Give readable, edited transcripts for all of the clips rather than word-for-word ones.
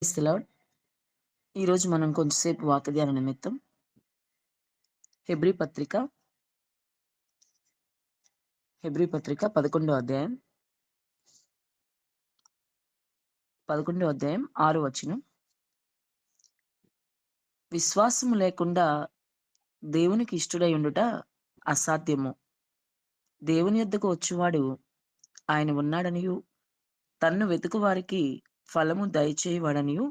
Praise the lord. ఈరోజు మనం కొంచెంసేపు వాక్యధ్యాన నిమిత్తం హెబ్రీ పత్రిక 11 అధ్యాయం 6 వచనం. విశ్వాసము లేకుండా దేవునికి ఇష్టుడై ఉండుట అసాధ్యము. దేవుని యొద్దకు వచ్చువాడు ఆయన ఉన్నాడనియు తన్ను వెతుకు వారికి ఫలము దయచేయువాడనియు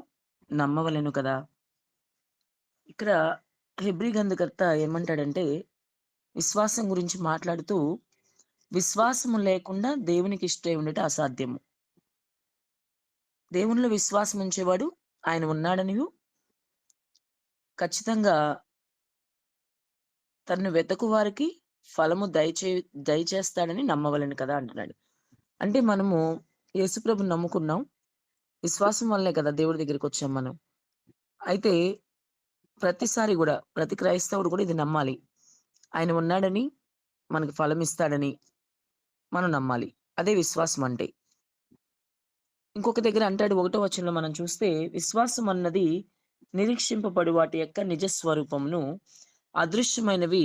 నమ్మవలెను కదా. ఇక్కడ హెబ్రీ గ్రంథకర్త ఏమంటాడంటే, విశ్వాసం గురించి మాట్లాడుతూ విశ్వాసము లేకుండా దేవునికి ఇష్టడై ఉండుట అసాధ్యము. దేవునిలో విశ్వాసం ఉంచేవాడు ఆయన ఉన్నాడనియు ఖచ్చితంగా తన్ను వెతకు వారికి ఫలము దయచేస్తాడని నమ్మవలెను కదా అంటున్నాడు. అంటే మనము యేసుప్రభుని నమ్ముకున్నాం. విశ్వాసం వల్లే కదా దేవుడి దగ్గరికి వచ్చాం మనం. అయితే ప్రతిసారి గూడా ప్రతి క్రైస్తవుడు కూడా ఇది నమ్మాలి. ఆయన ఉన్నాడని, మనకి ఫలం ఇస్తాడని మనం నమ్మాలి. అదే విశ్వాసం అంటే. ఇంకొక దగ్గర అంటాడు 1వ వచనంలో మనం చూస్తే, విశ్వాసం అన్నది నిరీక్షింపబడు వాటి యొక్క నిజ స్వరూపమును అదృశ్యమైనవి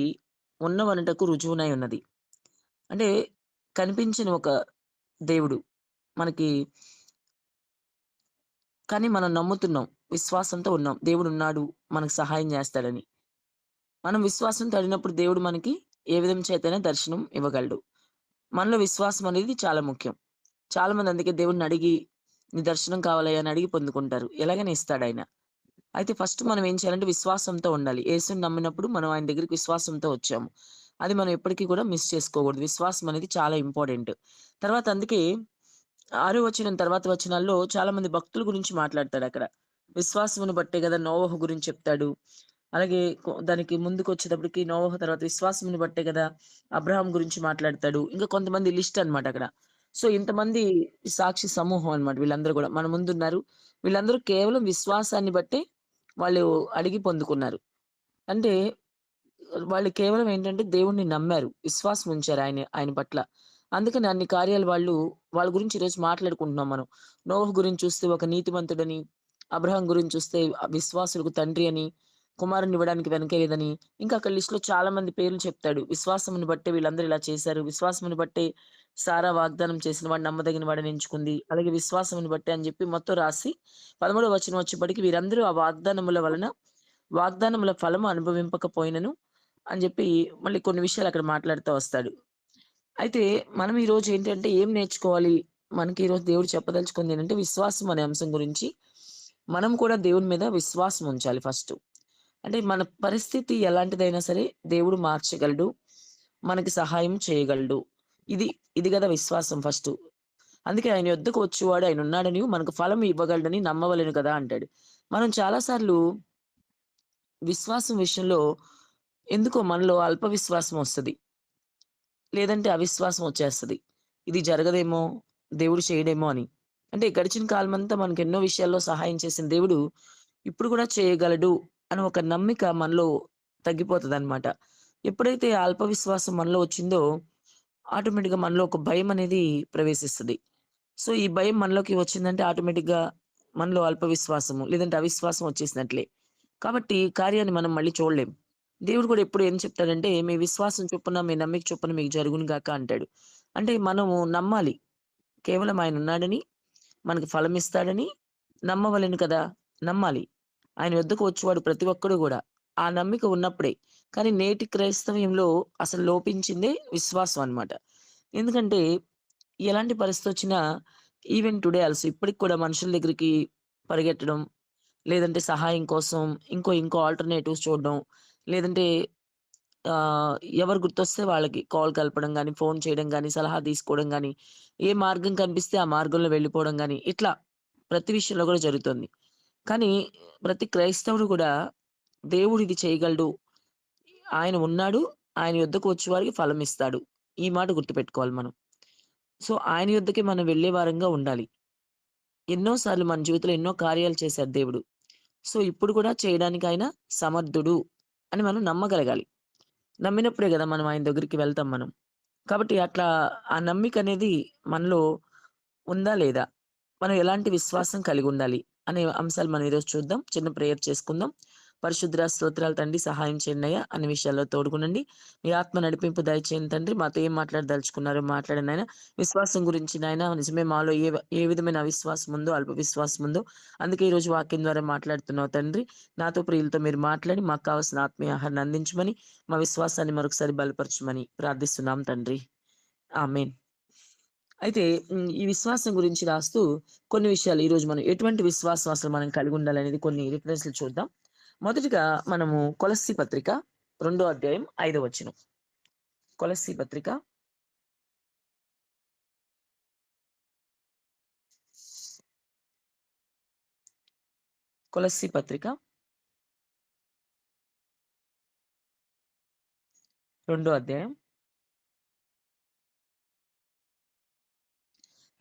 ఉన్నవనుటకు రుజువునై ఉన్నది. అంటే కనిపించిన ఒక దేవుడు మనకి, కానీ మనం నమ్ముతున్నాం, విశ్వాసంతో ఉన్నాం. దేవుడు ఉన్నాడు, మనకు సహాయం చేస్తాడని. మనం విశ్వాసంతో అడిగినప్పుడు దేవుడు మనకి ఏ విధం చేతైనా దర్శనం ఇవ్వగలడు. మనలో విశ్వాసం అనేది చాలా ముఖ్యం. చాలా మంది అందుకే దేవుడిని అడిగి, నీ దర్శనం కావాలయ్యా అని అడిగి పొందుకుంటారు. ఎలాగైనా ఇస్తాడాయన. అయితే ఫస్ట్ మనం ఏం చేయాలంటే విశ్వాసంతో ఉండాలి. యేసుని నమ్మినప్పుడు మనం ఆయన దగ్గరికి విశ్వాసంతో వచ్చాము. అది మనం ఎప్పటికీ కూడా మిస్ చేసుకోకూడదు. విశ్వాసం అనేది చాలా ఇంపార్టెంట్. తర్వాత అందుకే 6 వచనం తర్వాత వచనాల్లో చాలా మంది భక్తుల గురించి మాట్లాడతాడక్కడ. విశ్వాసమును బట్టే గదా నోవహు గురించి చెప్తాడు. అలాగే దానికి ముందుకొచ్చేటప్పటికి నోవహు తర్వాత విశ్వాసమును బట్టే గదా అబ్రహాం గురించి మాట్లాడతాడు. ఇంకా కొంతమంది లిస్ట్ అన్నమాట అక్కడ. సో ఇంతమంది సాక్షి సమూహం అన్నమాట వీళ్ళందరూ గూడా. మన ముందున్నారు. వీళ్ళందరూ కేవలం విశ్వాసాన్ని బట్టే వాళ్ళు అడిగి పొందుకున్నారు. అంటే వాళ్ళు కేవలం ఏంటంటే దేవుడిని నమ్మారు. విశ్వాసం ఉంచారు ఆయన పట్ల. అందుకని అన్ని కార్యాలు వాళ్ళ గురించి ఈరోజు మాట్లాడుకుంటున్నాం మనం. నోవహు గురించి చూస్తే ఒక నీతిమంతుడని, అబ్రహాం గురించి చూస్తే విశ్వాసులకు తండ్రి అని, కుమారుని ఇవ్వడానికి వెనకేయలేదని, ఇంకా అక్కడ లిస్ట్‌లో చాలా మంది పేర్లు చెప్తాడు. విశ్వాసమును బట్టే వీళ్ళందరూ ఇలా చేశారు. విశ్వాసమును బట్టే సారా వాగ్దానం చేసిన వాడు నమ్మదగిన వాడని ఎంచుకుంది. అలాగే విశ్వాసమును బట్టే అని చెప్పి మొత్తం రాసి 13వ వచనం వచ్చేప్పటికి వీరందరూ ఆ వాగ్దానముల వలన వాగ్దానముల ఫలము అనుభవింపకపోయినను అని చెప్పి మళ్ళీ కొన్ని విషయాలు అక్కడ మాట్లాడుతా వస్తాడు. అయితే మనం ఈరోజు ఏంటంటే ఏం నేర్చుకోవాలి? మనకి ఈరోజు దేవుడు చెప్పదలుచుకుంది ఏంటంటే విశ్వాసం అనే అంశం గురించి మనం కూడా దేవుని మీద విశ్వాసం ఉంచాలి ఫస్టు. అంటే మన పరిస్థితి ఎలాంటిదైనా సరే దేవుడు మార్చగలడు. మనకి సహాయం చేయగలడు. ఇది ఇది గదా విశ్వాసం ఫస్టు. అందుకే ఆయన యొద్దకు వచ్చేవాడు ఆయనున్నాడని మనకు ఫలం ఇవ్వగలడని నమ్మవలెను కదా అంటాడు. మనం చాలా సార్లు విశ్వాసం విషయంలో ఎందుకో మనలో అల్ప విశ్వాసం వస్తది. లేదంటే అవిశ్వాసం వచ్చేస్తది. ఇది జరగదేమో, దేవుడు చేయడేమో అని. అంటే గడిచిన కాలమంతా మనకెన్నో విషయాల్లో సహాయం చేసిన దేవుడు ఇప్పుడు కూడా చేయగలడు అని ఒక నమ్మిక మనలో తగ్గిపోతదనమాట. ఎప్పుడైతే ఆ అల్ప విశ్వాసం మనలో వచ్చిందో ఆటోమేటిక్‌గా మనలో ఒక భయమనేది ప్రవేశిస్తది. సో, ఈ భయం మనలోకి వచ్చిందంటే ఆటోమేటిక్‌గా మనలో అల్ప విశ్వాసము లేదంటే అవిశ్వాసం వచ్చేసినట్లే. కాబట్టి కార్యాన్ని మనం మళ్ళీ చూడలేం. దేవుడు కూడా ఎప్పుడు ఏం చెప్తాడంటే, "మీ విశ్వాసం చొప్పున, మీ నమ్మిక చొప్పున మీకు జరుగును గాక" అంటాడు. అంటే మనము నమ్మాలి. కేవలం ఆయనున్నాడని, మనకు ఫలమిస్తాడని నమ్మవలెను కదా! నమ్మాలి. ఆయన వద్దకు వచ్చేవాడు ప్రతి ఒక్కడు గూడా. ఆ నమ్మిక ఉన్నప్పుడే. కానీ నేటి క్రైస్తవ్యంలో అసలు లోపించిందే విశ్వాసం అన్నమాట. ఎందుకంటే ఎలాంటి పరిస్థితొచ్చినా ఈవెన్ టుడే ఆల్సో ఇప్పటికి కూడా మనుషుల దగ్గరికి పరిగెట్టడం, లేదంటే సహాయం కోసం ఇంకో ఆల్టర్‌నేటివ్స్ చూడడం, లేదంటే ఎవరు గుర్తొస్తే వాళ్ళకి కాల్ కలపడం గానీ, ఫోను చేయడం గానీ, సలహా తీసుకోవడం గానీ, ఏ మార్గం కనిపిస్తే ఆ మార్గంలో వెళ్ళిపోవడం గానీ, ఇట్లా ప్రతి విషయంలో గూడా జరుగుతుంది. కానీ ప్రతి క్రైస్తవుడు గూడా దేవుడు ఇది చేయగలడు. ఆయన ఉన్నాడు. ఆయన యొద్దకు వచ్చేవారికి ఫలమిస్తాడు. ఈ మాట గుర్తుపెట్టుకోవాలి మనం. సో, ఆయన యొద్దకే మనం వెళ్ళే వారంగా ఉండాలి. ఎన్నో సార్లు మన జీవితంలో ఎన్నో కార్యాలు చేశారు దేవుడు. సో, ఇప్పుడు కూడా చేయడానికి ఆయన సమర్థుడు అని మనం నమ్మగలగాలి. నమ్మినప్పుడే గదా మనం ఆయన దగ్గరికి వెళ్తాం మనం. కాబట్టి అట్లా ఆ నమ్మికనేది మనలో ఉందా లేదా? మనం ఎలాంటి విశ్వాసం కలిగుండాలి? అనే అంశాలు మనం ఈరోజు చూద్దాం. చిన్న ప్రేయర్ చేసుకుందాం. పరిశుద్ధుడ స్తోత్రాలు తండ్రి, సహాయం చేయండి అయ్యా. అన్ని విషయాల్లో తోడుగునండి. మీ ఆత్మ నడిపింపు దయచేయండి తండ్రి. మాతో ఏం మాట్లాడదలుచుకున్నారో మాట్లాడండి నాయన. విశ్వాసం గురించి నాయన నిజమే మాలో ఏ విధమైన అవిశ్వాసం ఉందో, అల్ప విశ్వాసం ఉందో, అందుకే ఈరోజు వాక్యం ద్వారా మాట్లాడుతున్నావు తండ్రి. నాతో ప్రియులతో మీరు మాట్లాడి మాకు కావాల్సిన ఆత్మీయ ఆహారాన్ని అందించమని, మా విశ్వాసాన్ని మరొకసారి బలపరచమని ప్రార్థిస్తున్నాం తండ్రి. ఆమేన్. అయితే ఈ విశ్వాసం గురించి రాస్తూ కొన్ని విషయాలు ఈరోజు మనం ఎటువంటి విశ్వాసం అసలు మనం కలిగి ఉండాలనేది కొన్ని రిఫరెన్స్‌లు చూద్దాం. మొదటిగా మనము కొలస్సీ పత్రిక 2 అధ్యాయం 5 వచనం. కొలస్సీ పత్రిక కొలస్సీ పత్రిక 2 అధ్యాయం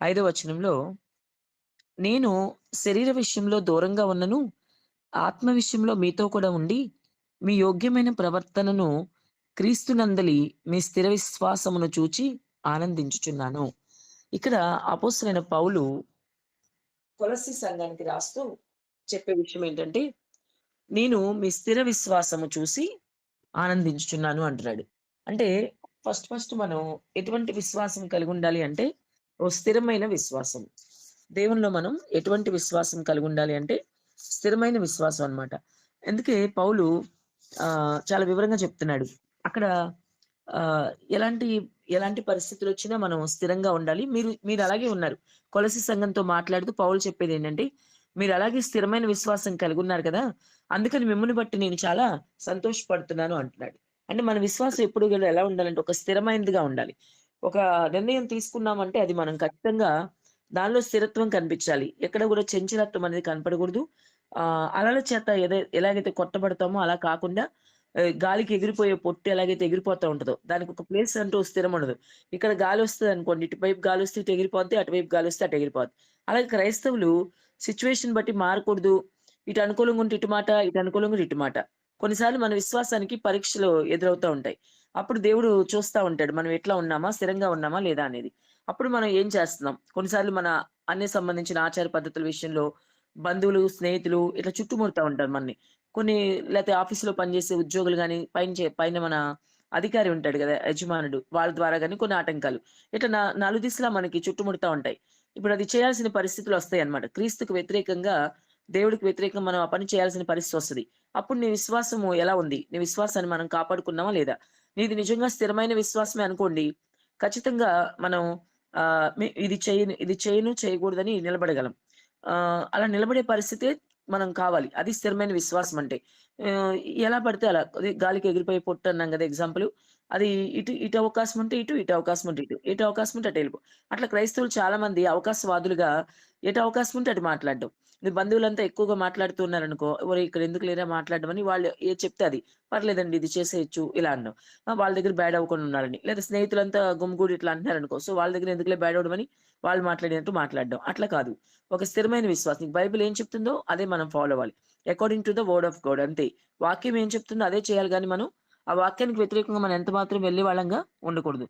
5 వచనంలో, నేను శరీర విషయంలో దూరంగా ఉన్నను, ఆత్మ విషయంలో మీతో కూడా ఉండి, మీ యోగ్యమైన ప్రవర్తనను క్రీస్తునందలి మీ స్థిర విశ్వాసమును చూచి ఆనందించుచున్నాను. ఇక్కడ అపోస్తలుడైన పౌలు కొలస్సీ సంఘానికి రాస్తూ చెప్పే విషయం ఏంటంటే, నేను మీ స్థిర విశ్వాసము చూసి ఆనందించుచున్నాను అంటున్నాడు. అంటే ఫస్ట్ మనం ఎటువంటి విశ్వాసం కలిగి ఉండాలి అంటే, ఓ స్థిరమైన విశ్వాసం. దేవునిలో మనం ఎటువంటి విశ్వాసం కలిగి ఉండాలి అంటే, స్థిరమైన విశ్వాసం అన్నమాట. అందుకే పౌలు చాలా వివరంగా చెప్తున్నాడు. అక్కడ ఆహ్, ఎలాంటి ఎలాంటి పరిస్థితులొచ్చినా మనం స్థిరంగా ఉండాలి. మీరు అలాగే ఉన్నారు. కొలస్సీ సంఘంతో మాట్లాడుతూ పౌలు చెప్పేదేంటంటే, మీరు అలాగే స్థిరమైన విశ్వాసం కలిగున్నారు కదా! అందుకని మిమ్ముని బట్టి నేను చాలా సంతోషపడుతున్నాను అంటున్నాడు. అంటే మన విశ్వాసం ఎప్పుడు గూడా ఎలా ఉండాలంటే ఒక స్థిరమైనదిగా ఉండాలి. ఒక నిర్ణయం తీసుకున్నామంటే అది మనం ఖచ్చితంగా దానిలో స్థిరత్వం కనిపించాలి. ఎక్కడ గూడా చంచలత్వం అనేది కనపడకూడదు. అలల చేత ఎలాగైతే కొట్టబడతామో అలా కాకుండా గాలికి ఎగిరిపోయే పొట్టు ఎలాగైతే ఎగిరిపోతా ఉంటదో, దానికొక ప్లేస్ అంటూ స్థిరముండదు. ఇక్కడ గాలొస్తదనుకోండి, ఇటువైపు గాలొస్తే ఇటు ఎగిరిపోద్ది, అటువైపు గాలొస్తే అటు ఎగిరిపోద్ది. అలాగే క్రైస్తవులు సిట్యుయేషన్ బట్టి మారకూడదు. ఇటు అనుకూలంగా ఉంటే ఇటు మాట, ఇటు అనుకూలంగా ఉంటే ఇటు మాట. కొన్నిసార్లు మన విశ్వాసానికి పరీక్షలు ఎదురవుతా ఉంటాయి. అప్పుడు దేవుడు చూస్తా ఉంటాడు. మనం ఎట్లా ఉన్నామా? స్థిరంగా ఉన్నామా? లేదా అనేది. అప్పుడు మనం ఏం చేస్తున్నాం? కొన్నిసార్లు మన అన్ని సంబంధించిన ఆచార పద్ధతుల విషయంలో బంధువులు, స్నేహితులు ఇట్లా చుట్టుముడతా ఉంటారు మనని. కొన్ని లేతే ఆఫీస్‌లో పనిచేసే ఉద్యోగులు గాని, పైన మన అధికారి ఉంటాడు గదా! యజమానుడు. వాళ్ళ ద్వారా గాని కొన్ని ఆటంకాలు. ఇట్లా నలుదిశలా మనకి చుట్టుముడతా ఉంటాయి. ఇప్పుడది చేయాల్సిన పరిస్థితులొస్తాయన్నమాట. క్రీస్తుకు వ్యతిరేకంగా, దేవుడికి వ్యతిరేకంగా మనం ఆ పని చేయాల్సిన పరిస్థితొస్తది. అప్పుడు నీ విశ్వాసము ఎలా ఉంది? నీ విశ్వాసాన్ని మనం కాపాడుకున్నామా లేదా? నీది నిజంగా స్థిరమైన విశ్వాసమే అనుకోండి, ఖచ్చితంగా మనం ఇది చేయను, చేయకూడదని నిలబడగలం. అలా నిలబడే పరిస్థితే మనం కావాలి. అది స్థిరమైన విశ్వాసం అంటే. ఆహ్, ఎలా పడితే అలా అదే గాలికి ఎగిరిపోయే పొట్టు అన్నాం గదా! ఎగ్జాంపుల్. అది ఇటు అవకాశం ఉంటే ఇటు, ఇటు అవకాశం ఉంటే ఇటు. ఎటు అవకాశం ఉంటే అటు ఎళ్ళిపో. అట్లా క్రైస్తవులు చాలా మంది అవకాశవాదులుగా ఎటు అవకాశం ఉంటే అటు మాట్లాడడం. నీ బంధువులంతా ఎక్కువగా మాట్లాడుతూ ఉన్నారనుకో, "ఒరేయ్! ఇక్కడ ఎందుకు లేరా మాట్లాడడం" అని వాళ్ళు ఏది చెప్తే అది. "పర్లేదండి ఇది చేసేయొచ్చు" ఇలా అనడం. వాళ్ళ దగ్గర బ్యాడ్ అవ్వకుండా ఉండాలని. లేదా స్నేహితులంతా గుమిగూడి ఇట్లా అంటున్నారనుకో, సో వాళ్ళ దగ్గర ఎందుకులే బ్యాడ్ అవ్వడం అని వాళ్ళు మాట్లాడినట్టు మాట్లాడడం. అట్లా కాదు. ఒక స్థిరమైన విశ్వాసం. నీకు బైబిల్ ఏం చెప్తుందో అదే మనం ఫాలో అవ్వాలి. According to the word of God అంతే. వాక్యం ఏం చెప్తుందో అదే చేయాలి గానీ మనం ఆ వాక్యానికి వ్యతిరేకంగా మనం ఎంత మాత్రం వెళ్ళే వాళ్ళంగా ఉండకూడదు.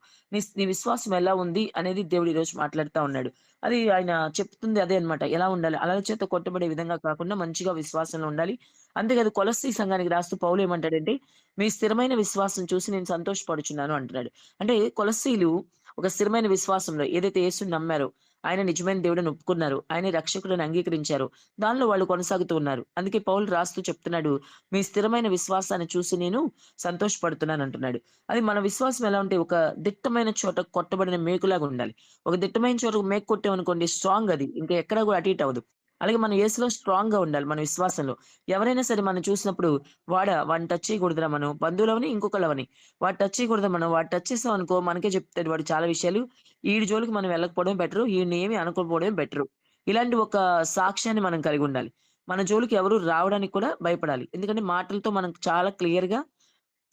నీ విశ్వాసం ఎలా ఉంది అనేది దేవుడు ఈరోజు మాట్లాడుతా ఉన్నాడు. అది ఆయన చెప్తుంది అదే అన్నమాట. ఎలా ఉండాలి? అలల చేత కొట్టబడే విధంగా కాకుండా మంచిగా విశ్వాసంలో ఉండాలి. అంతేకాదు కొలస్సీ సంఘానికి రాస్తూ పౌలు ఏమంటాడంటే, మీ స్థిరమైన విశ్వాసం చూసి నేను సంతోషపడుచున్నాను అంటున్నాడు. అంటే కొలస్సీలు ఒక స్థిరమైన విశ్వాసంలో ఏదైతే యేసుని నమ్మారో, ఆయన నిజమైన దేవుడని ఒప్పుకున్నారు. ఆయనే రక్షకుడని అంగీకరించారు. దానిలో వాళ్ళు కొనసాగుతూ ఉన్నారు. అందుకే పౌలు రాస్తూ చెప్తున్నాడు, మీ స్థిరమైన విశ్వాసాన్ని చూసి నేను సంతోషపడుతున్నానంటున్నాడు. అది మన విశ్వాసం ఎలా ఉంటే ఒక దిట్టమైన చోట కొట్టబడిన మేకులాగా ఉండాలి. ఒక దిట్టమైన చోట మేకు కొట్టామనుకోండి స్ట్రాంగ్ అది. ఇంకా ఎక్కడ కూడా అటు ఇటు అవ్వదు. అలాగే మనం యేసులో స్ట్రాంగ్‌గా ఉండాలి మన విశ్వాసంలో. ఎవరైనా సరే మనం చూసినప్పుడు వాడిని టచ్ చేయకూడదురా మనం. బంధువులవని, ఇంకొకళ్ళవని. వాడు టచ్ చేయకూడదు మనం. వాడు టచ్ చేసామనుకో మనకే చెప్తాడు వాడు చాలా విషయాలు. ఈడి జోలికి మనం వెళ్ళకపోవడమే బెటరు. ఈడిని ఏమి అనుకోకపోవడమే బెటరు. ఇలాంటి ఒక సాక్ష్యాన్ని మనం కలిగుండాలి. మన జోలికి ఎవరు రావడానికి కూడా భయపడాలి. ఎందుకంటే మాటలతో మనం చాలా క్లియర్‌గా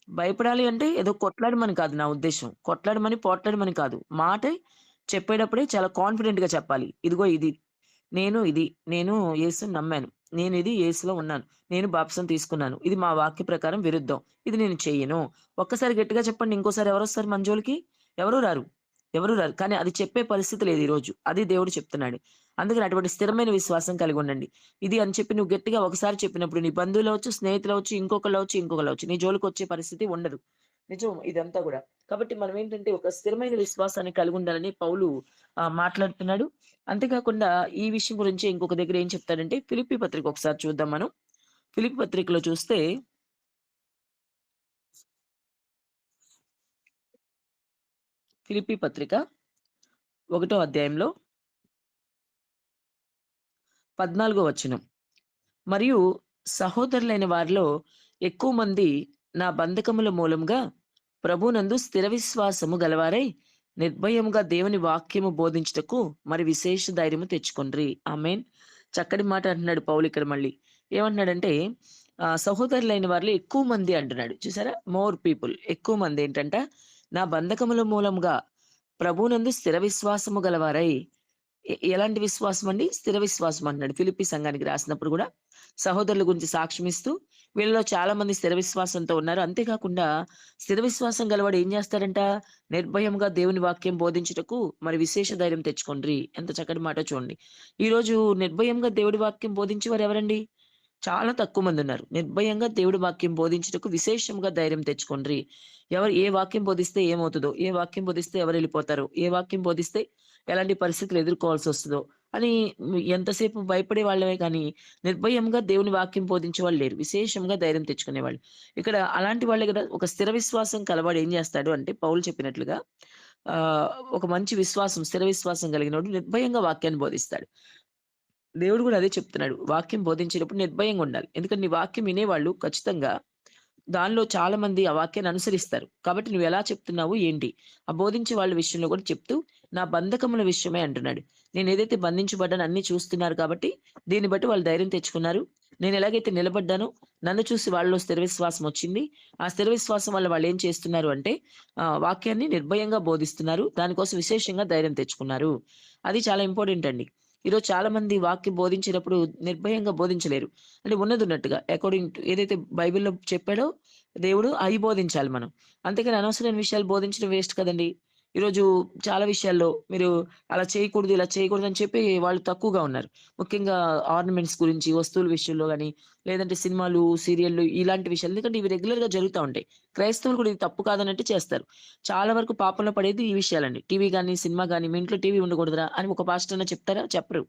భయపడాలి అంటే ఏదో కొట్లాడమని కాదు నా ఉద్దేశ్యం. కొట్లాడమని, పోట్లాడమని కాదు. మాటే చెప్పేటప్పుడే చాలా కాన్ఫిడెంట్‌గా చెప్పాలి. ఇదిగో ఇది. నేను ఇది. నేను యేసుని నమ్మాను. నేనిది యేసులో ఉన్నాను. నేను బాప్టిసం తీసుకున్నాను. ఇది మా వాక్య ప్రకారం విరుద్ధం. ఇది నేను చెయ్యను. ఒక్కసారి గట్టిగా చెప్పండి. ఇంకోసారి ఎవరొస్తారు మన జోలికి? ఎవరు రారు. ఎవరు రారు. కానీ అది చెప్పే పరిస్థితి లేదు ఈరోజు. అది దేవుడు చెప్తున్నాడు. అందుకని అటువంటి స్థిరమైన విశ్వాసం కలిగుండండి. ఇది అని చెప్పి నువ్వు గట్టిగా ఒకసారి చెప్పినప్పుడు నీ బంధువులవచ్చు, స్నేహితులవచ్చు, ఇంకొకళ్ళవచ్చు నీ జోలికొచ్చే పరిస్థితి ఉండదు. నిజం ఇదంతా గూడా. కాబట్టి మనమేంటంటే ఒక స్థిరమైన విశ్వాసాన్ని కలిగుండాలని పౌలు మాట్లాడుతున్నాడు. అంతేకాకుండా ఈ విషయం గురించి ఇంకొక దగ్గర ఏం చెప్తాడంటే ఫిలిప్పీ పత్రిక ఒకసారి చూద్దాం మనం. ఫిలిప్పీ పత్రికలో చూస్తే ఫిలిప్పీ పత్రిక 1 అధ్యాయంలో 14 వచనం. మరియు సహోదరులైన వారిలో ఎక్కువ మంది నా బంధకముల మూలముగా ప్రభునందు స్థిర విశ్వాసము గలవారై నిర్భయముగా దేవుని వాక్యము బోధించుటకు మరి విశేష ధైర్యము తెచ్చుకొండ్రి. ఆమేన్. చక్కటి మాట అంటున్నాడు పౌలు ఇక్కడ మళ్ళీ. ఏమంటున్నాడంటే సహోదరులైన వారిలో ఎక్కువ మంది అంటున్నాడు. చూసారా? మోర్ పీపుల్ ఎక్కువ మంది ఏంటంట నా బంధకముల మూలముగా ప్రభునందు స్థిర విశ్వాసము గలవారై ఎలాంటి విశ్వాసం అండి? స్థిర విశ్వాసం అంటున్నాడు. ఫిలిప్పీ సంఘానికి రాసినప్పుడు గూడా సహోదరుల గురించి సాక్ష్యమిస్తూ వీళ్ళలో చాలా మంది స్థిర విశ్వాసంతో ఉన్నారు. అంతేకాకుండా స్థిర విశ్వాసం గలవాడు ఏం చేస్తాడంట? నిర్భయంగా దేవుని వాక్యం బోధించుటకు మరి విశేష ధైర్యం తెచ్చుకోండ్రి. ఎంత చక్కటి మాటో చూడండి. ఈరోజు నిర్భయంగా దేవుడి వాక్యం బోధించేవారు ఎవరండి? చాలా తక్కువ మందున్నారు. నిర్భయంగా దేవుడి వాక్యం బోధించుటకు విశేషంగా ధైర్యం తెచ్చుకోండ్రి. ఏ వాక్యం బోధిస్తే ఏమవుతదో, ఏ వాక్యం బోధిస్తే ఎవరెళ్ళిపోతారో, ఏ వాక్యం బోధిస్తే ఎలాంటి పరిస్థితులు ఎదుర్కోవాల్సొస్తదో అని ఎంతసేపు భయపడే వాళ్ళమే కానీ, నిర్భయంగా దేవుని వాక్యం బోధించే వాళ్ళు లేరు. విశేషంగా ధైర్యం తెచ్చుకునేవాళ్ళు. ఇక్కడ అలాంటి వాళ్ళే గదా! ఒక స్థిర విశ్వాసం కలవాడు ఏం జేస్తాడు అంటే పౌలు చెప్పినట్లుగా ఆహ్, ఒక మంచి విశ్వాసం, స్థిర విశ్వాసం కలిగినోడు నిర్భయంగా వాక్యాన్ని బోధిస్తాడు. దేవుడు గూడా అదే చెప్తున్నాడు. వాక్యం బోధించేటప్పుడు నిర్భయంగా ఉండాలి. ఎందుకంటే నీ వాక్యం వినేవాళ్ళు ఖచ్చితంగా దానిలో చాలా మంది ఆ వాక్యాన్ని అనుసరిస్తారు. కాబట్టి నువ్వెలా చెప్తున్నావు ఏంటి? ఆ బోధించే వాళ్ళ విషయంలో కూడా చెప్తూ నా బంధకముల విషయమే అంటున్నాడు. నేనేదైతే బంధించబడ్డానో అన్నీ చూస్తున్నారు కాబట్టి దీన్ని బట్టి వాళ్ళు ధైర్యం తెచ్చుకున్నారు. నేను ఎలాగైతే నిలబడ్డానో నన్ను చూసి వాళ్ళలో స్థిర విశ్వాసం వచ్చింది. ఆ స్థిర విశ్వాసం వల్ల వాళ్ళేం చేస్తున్నారు అంటే వాక్యాన్ని నిర్భయంగా బోధిస్తున్నారు. దానికోసం విశేషంగా ధైర్యం తెచ్చుకున్నారు. అది చాలా ఇంపార్టెంట్ అండి. ఈరోజు చాలా మంది వాక్యం బోధించేటప్పుడు నిర్భయంగా బోధించలేరు. అంటే ఉన్నదున్నట్టుగా అకార్డింగ్ టు ఏదైతే బైబిల్‌లో చెప్పాడో దేవుడు అయి బోధించాలి మనం. అంతేగాని అనవసరమైన విషయాలు బోధించడం వేస్ట్ కదండీ! ఈరోజు చాలా విషయాల్లో మీరు అలా చేయకూడదు, ఇలా చేయకూడదు అని చెప్పి వాళ్ళు తక్కువగా ఉన్నారు. ముఖ్యంగా ఆర్నమెంట్స్ గురించి, వస్తువుల విషయంలో గాని, లేదంటే సినిమాలు, సీరియల్‌లు ఇలాంటి విషయాలు. ఎందుకంటే ఇవి రెగ్యులర్‌గా జరుగుతా ఉంటాయి. క్రైస్తవులు కూడా ఇది తప్పు కాదన్నట్టు చేస్తారు. చాలా వరకు పాపంలో పడేది ఈ విషయాలండి. టీవీ గాని, సినిమా గాని, మీ ఇంట్లో టీవీ ఉండకూడదురా అని ఒక పాస్టర్ అన్నా చెప్తారా? చెప్పరు.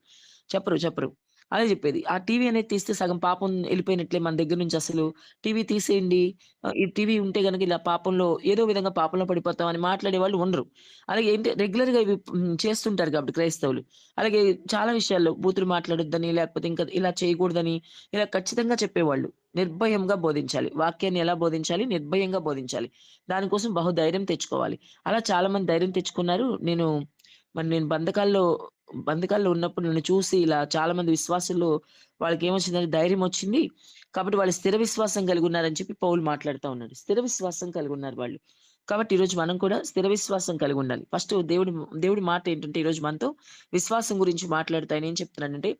చెప్పరు. అదే చెప్పేది. ఆ టీవీ అనేది తీస్తే సగం పాపం ఎళ్ళిపోయినట్లే మన దగ్గర నుంచి అసలు. టీవీ తీసేయండి. ఈ టీవీ ఉంటే గనక ఇలా పాపంలో ఏదో విధంగా పాపంలో పడిపోతాం అని మాట్లాడేవాళ్ళు ఉండరు. అలాగే ఏంటి రెగ్యులర్‌గా ఇవి చేస్తుంటారు కాబట్టి క్రైస్తవులు. అలాగే చాలా విషయాల్లో బూతులు మాట్లాడొద్దని, లేకపోతే ఇంకా ఇలా చేయకూడదని, ఇలా ఖచ్చితంగా చెప్పేవాళ్ళు. నిర్భయంగా బోధించాలి. వాక్యాన్ని ఎలా బోధించాలి? నిర్భయంగా బోధించాలి. దానికోసం బహుధైర్యం తెచ్చుకోవాలి. అలా చాలా మంది ధైర్యం తెచ్చుకున్నారు. నేను బంధకాల్లో ఉన్నప్పుడు నన్ను చూసి ఇలా చాలా మంది విశ్వాసుల్లో వాళ్ళకేమొచ్చిందంటే ధైర్యమొచ్చింది. కాబట్టి వాళ్ళు స్థిర విశ్వాసం కలిగున్నారని చెప్పి పౌలు మాట్లాడుతా ఉన్నాడు. స్థిర విశ్వాసం కలిగున్నారు వాళ్ళు. కాబట్టి ఈరోజు మనం కూడా స్థిర విశ్వాసం కలిగుండాలి. ఫస్ట్ దేవుడి మాట ఏంటంటే ఈరోజు మనతో విశ్వాసం గురించి మాట్లాడుతూ ఆయన ఏం చెప్తున్నాడంటే,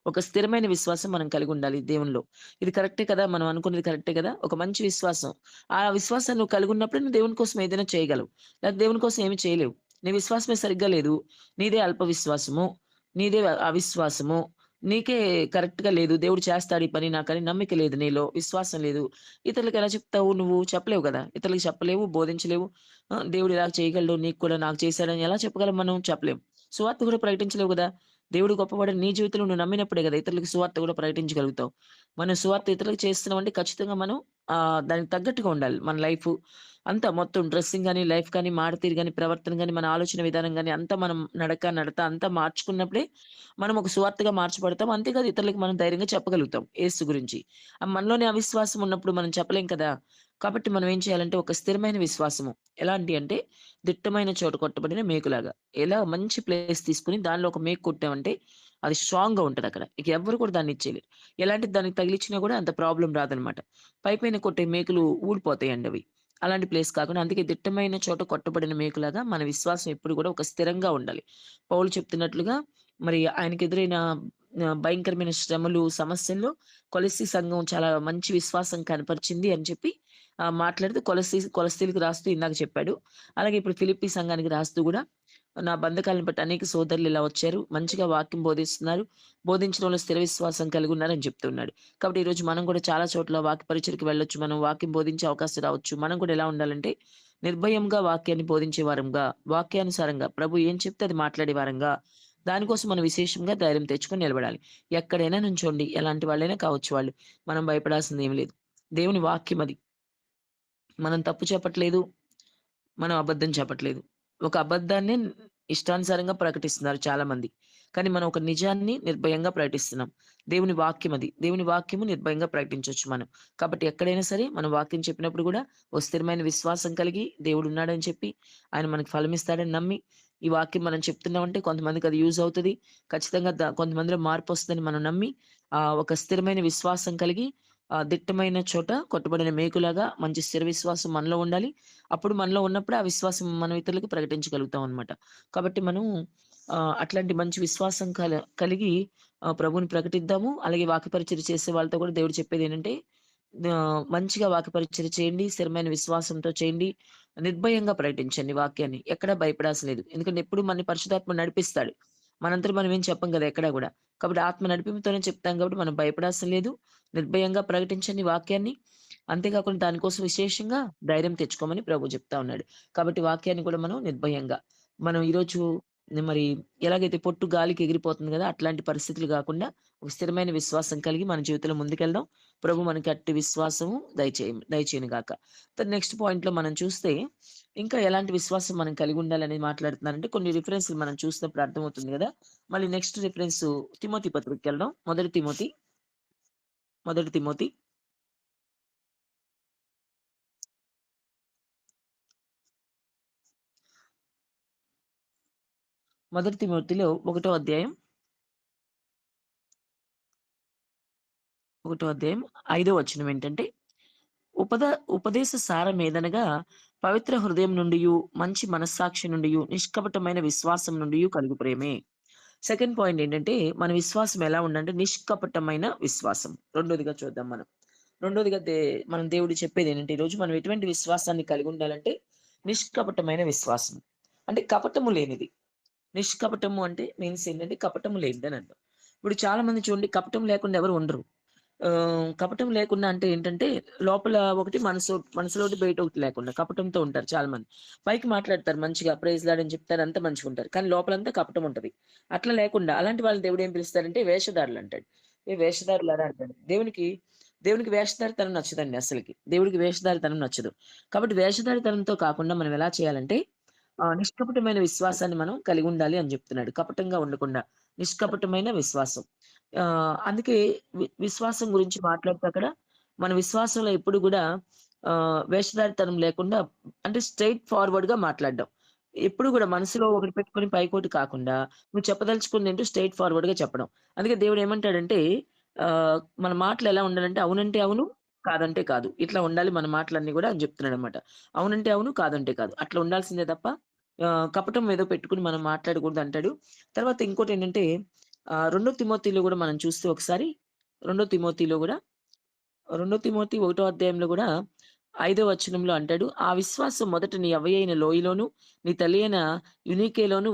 ఒక స్థిరమైన విశ్వాసం మనం కలిగుండాలి దేవునిలో. ఇది కరెక్టే కదా! మనం అనుకున్నది కరెక్టే కదా! ఒక మంచి విశ్వాసం. ఆ విశ్వాసం నువ్వు కలిగున్నప్పుడే నువ్వు దేవుని కోసం ఏదైనా చేయగలవు. లేకపోతే దేవుని కోసం ఏమి చేయలేవు. నీ విశ్వాసమే సరిగ్గా లేదు. నీదే అల్ప విశ్వాసము. నీదే అవిశ్వాసము. నీకే కరెక్ట్‌గా లేదు. దేవుడు చేస్తాడు ఈ పని నాకని నమ్మిక లేదు నీలో. విశ్వాసం లేదు. ఇతరులకి ఎలా చెప్తావు నువ్వు? చెప్పలేవు కదా! ఇతరులకి చెప్పలేవు, బోధించలేవు. దేవుడు ఇలా చేయగలడు. నీకు కూడా నాకు చేశాడని ఎలా చెప్పగలం మనం? చెప్పలేం. సువార్త కూడా ప్రకటించలేవు గదా! దేవుడు గొప్పవాడని నీ జీవితంలో నువ్వు నమ్మినప్పుడే గదా! ఇతరులకి సువార్త కూడా ప్రకటించగలుగుతావు. మనం సువార్త ఇతరులకు చేస్తున్నామంటే ఖచ్చితంగా మనం దానికి తగ్గట్టుగా ఉండాలి మన లైఫు. అంతా మొత్తం డ్రెస్సింగ్ గాని, లైఫ్ గాని, మాటతీరు గాని, ప్రవర్తన గాని, మన ఆలోచన విధానం గాని అంతా మనం నడత అంతా మార్చుకున్నప్పుడే మనం ఒక సువార్తగా మార్చబడతాం. అంతేకాదు ఇతరులకి మనం ధైర్యంగా చెప్పగలుగుతాం యేసు గురించి. మనలోని అవిశ్వాసం ఉన్నప్పుడు మనం చెప్పలేం కదా! కాబట్టి మనం ఏం చేయాలంటే ఒక స్థిరమైన విశ్వాసము. ఎలాంటి అంటే దిట్టమైన చోట కొట్టబడిన మేకులాగా. ఎలా మంచి ప్లేస్ తీసుకొని దానిలో ఒక మేకు కొట్టామంటే అది స్ట్రాంగ్‌గా ఉంటదక్కడ. ఇక ఎవ్వరు కూడా దాన్ని ఇచ్చేయలేరు. ఎలాంటిది దానికి తగిలిచ్చినా కూడా అంత ప్రాబ్లమ్ రాదనమాట. పైపైన కొట్టే మేకులు ఊడిపోతాయండి అవి. అలాంటి ప్లేస్ కాకుండా అందుకే దిట్టమైన చోట కొట్టబడిన మేకులాగా మన విశ్వాసం ఎప్పుడు కూడా ఒక స్థిరంగా ఉండాలి. పౌలు చెప్తున్నట్లుగా మరి ఆయనకెదురైన భయంకరమైన శ్రమలు, సమస్యల్లో కొలస్సీ సంఘం చాలా మంచి విశ్వాసం కనపరిచింది అని చెప్పి మాట్లాడుతూ కొలస్సీలకు రాస్తూ ఇందాక చెప్పాడు. అలాగే ఇప్పుడు ఫిలిప్పీ సంఘానికి రాస్తూ గూడా నా బంధకాలను బట్టి అనేక సోదరులు ఇలా వచ్చారు. మంచిగా వాక్యం బోధిస్తున్నారు. బోధించడంలో స్థిర విశ్వాసం కలిగి ఉన్నారని చెప్తున్నాడు. కాబట్టి ఈరోజు మనం కూడా చాలా చోట్ల వాక్య పరిచయకి వెళ్ళొచ్చు. మనం వాక్యం బోధించే అవకాశం రావచ్చు. మనం కూడా ఎలా ఉండాలంటే నిర్భయంగా వాక్యాన్ని బోధించే వారంగా, వాక్యానుసారంగా ప్రభు ఏం చెప్తే అది మాట్లాడే వారంగా, దానికోసం మనం విశేషంగా ధైర్యం తెచ్చుకొని నిలబడాలి. ఎక్కడైనా నుంచోండి. ఎలాంటి వాళ్ళైనా కావచ్చు వాళ్ళు. మనం భయపడాల్సిందేమి లేదు. దేవుని వాక్యం అది. మనం తప్పు చెప్పట్లేదు. మనం అబద్ధం చెప్పట్లేదు. ఒక అబద్ధాన్నే ఇష్టానుసారంగా ప్రకటిస్తున్నారు చాలామంది. కానీ మనం ఒక నిజాన్ని నిర్భయంగా ప్రకటిస్తున్నాం. దేవుని వాక్యం అది. దేవుని వాక్యము నిర్భయంగా ప్రకటించొచ్చు మనం. కాబట్టి ఎక్కడైనా సరే మనం వాక్యం చెప్పినప్పుడు గూడా ఓ స్థిరమైన విశ్వాసం కలిగి దేవుడున్నాడని చెప్పి, ఆయన మనకు ఫలమిస్తాడని నమ్మి, ఈ వాక్యం మనం చెప్తున్నామంటే కొంతమందికి అది యూజ్ అవుతది. ఖచ్చితంగా కొంతమందిలో మార్పొస్తదని మనం నమ్మి, ఒక స్థిరమైన విశ్వాసం కలిగి, దిట్టమైన చోట కొట్టబడిన మేకులాగా మంచి స్థిర విశ్వాసం మనలో ఉండాలి. అప్పుడు మనలో ఉన్నప్పుడే ఆ విశ్వాసం మనం ఇతరులకు ప్రకటించగలుగుతాం అన్నమాట. కాబట్టి మనం అట్లాంటి మంచి విశ్వాసం కలిగి ప్రభువుని ప్రకటిద్దాము. అలాగే వాక్య పరిచర్య చేసే వాళ్ళతో కూడా దేవుడు చెప్పేదేంటంటే మంచిగా వాక్య పరిచర్య చేయండి. స్థిరమైన విశ్వాసంతో చేయండి. నిర్భయంగా ప్రకటించండి వాక్యాన్ని. ఎక్కడ భయపడాల్సిన లేదు. ఎందుకంటే ఎప్పుడు మనని పరిశుద్ధాత్మ నడిపిస్తాడు. మనంతట మనం ఏం చెప్పం కదా ఎక్కడ గూడా. కాబట్టి ఆత్మ నడిపింపుతోనే చెప్తాం కాబట్టి మనం భయపడాల్సిన లేదు. నిర్భయంగా ప్రకటించండి వాక్యాన్ని. అంతేకాకుండా దానికోసం విశేషంగా ధైర్యం తెచ్చుకోమని ప్రభు చెప్తా ఉన్నాడు. కాబట్టి వాక్యాన్ని కూడా మనం నిర్భయంగా మనం ఈరోజు మరి ఎలాగైతే పొట్టు గాలికి ఎగిరిపోతుంది గదా! అట్లాంటి పరిస్థితులు గాకుండా ఒక స్థిరమైన విశ్వాసం కలిగి మన జీవితంలో ముందుకెళ్దాం. ప్రభు మనకి అట్టి విశ్వాసము దయచేయును గాక. నెక్స్ట్ పాయింట్‌లో మనం చూస్తే ఇంకా ఎలాంటి విశ్వాసం మనం కలిగి ఉండాలని మాట్లాడుతున్నారంటే కొన్ని రిఫరెన్స్‌లు మనం చూసినప్పుడు అర్థమవుతుంది గదా! మళ్ళీ నెక్స్ట్ రిఫరెన్సు తిమోతి పత్రికకెళ్దాం. మొదటి తిమోతి మొదటి తిమోతిలో ఒకటో అధ్యాయం 5 వచనం ఏంటంటే, ఉపద ఉపదేశ సారమేదనగా పవిత్ర హృదయం నుండియు, మంచి మనస్సాక్షి నుండియు, నిష్కపటమైన విశ్వాసం నుండియు కలుగు ప్రేమే. సెకండ్ పాయింట్ ఏంటంటే, మన విశ్వాసం ఎలా ఉండంటే నిష్కపటమైన విశ్వాసం. రెండోదిగా చూద్దాం మనం. రెండోదిగా మనం దేవుడు చెప్పేదేంటంటే, ఈరోజు మనం ఎటువంటి విశ్వాసాన్ని కలిగి ఉండాలంటే, నిష్కపటమైన విశ్వాసం. అంటే కపటము లేనిది. నిష్కపటము అంటే మీన్స్ ఏంటంటే కపటము లేనిదని అర్థం. ఇప్పుడు చాలా మంది చూడండి కపటం లేకుండా ఎవరు ఉండరు. కపటం లేకుండా అంటే ఏంటంటే లోపల ఒకటి మనసులోటి బయట ఒకటి లేకుండా కపటంతో ఉంటారు చాలా మంది. పైకి మాట్లాడతారు మంచిగా ప్రైజ్ లార్డ్ అని చెప్తారు అంతా మంచిగుంటారు. కానీ లోపలంతా కపటం ఉంటది. అట్లా లేకుండా అలాంటి వాళ్ళని దేవుడు ఏం పిలుస్తారంటే వేషధారులు అంటాడు. ఏ వేషధారులారా అంటాడు. దేవునికి వేషధారితనం నచ్చదండి అసలకి. దేవుడికి వేషధారితనం నచ్చదు. కాబట్టి వేషధారితనంతో కాకుండా మనం ఎలా చేయాలంటే నిష్కపటమైన విశ్వాసాన్ని మనం కలిగుండాలి అని జెప్తున్నాడు. కపటంగా ఉండకుండా నిష్కపటమైన విశ్వాసం. అందుకే విశ్వాసం గురించి మాట్లాడితే అక్కడ మన విశ్వాసంలో ఎప్పుడు గూడా వేషధారితనం లేకుండా అంటే స్ట్రెయిట్ ఫార్వర్డ్‌గా మాట్లాడడం. ఎప్పుడు గూడా మనసులో ఒకటి పెట్టుకొని పైకోటి కాకుండా నువ్వు చెప్పదలుచుకుందేంటో స్ట్రెయిట్ ఫార్వర్డ్‌గా చెప్పడం. అందుకే దేవుడు ఏమంటాడంటే మన మాటలు ఎలా ఉండాలంటే అవునంటే అవును, కాదంటే కాదు. ఇట్లా ఉండాలి మన మాటలన్నీ గూడా అని జెప్తున్నాడన్నమాట. అవునంటే అవును, కాదంటే కాదు. అట్లా ఉండాల్సిందే తప్ప కపటం ఏదో పెట్టుకొని మనం మాట్లాడకూడదంటాడు. తర్వాత ఇంకోటేంటంటే 2 తిమోతిలో గూడా మనం చూస్తే ఒకసారి 2 తిమోతిలో గూడా 2 తిమోతి ఒకటో అధ్యాయంలో గూడా ఐదో వచనంలో అంటాడు, "ఆ విశ్వాసం మొదట నీ అవ్వయైన లోయలోను, నీ తల్లియైన యునీకేలోను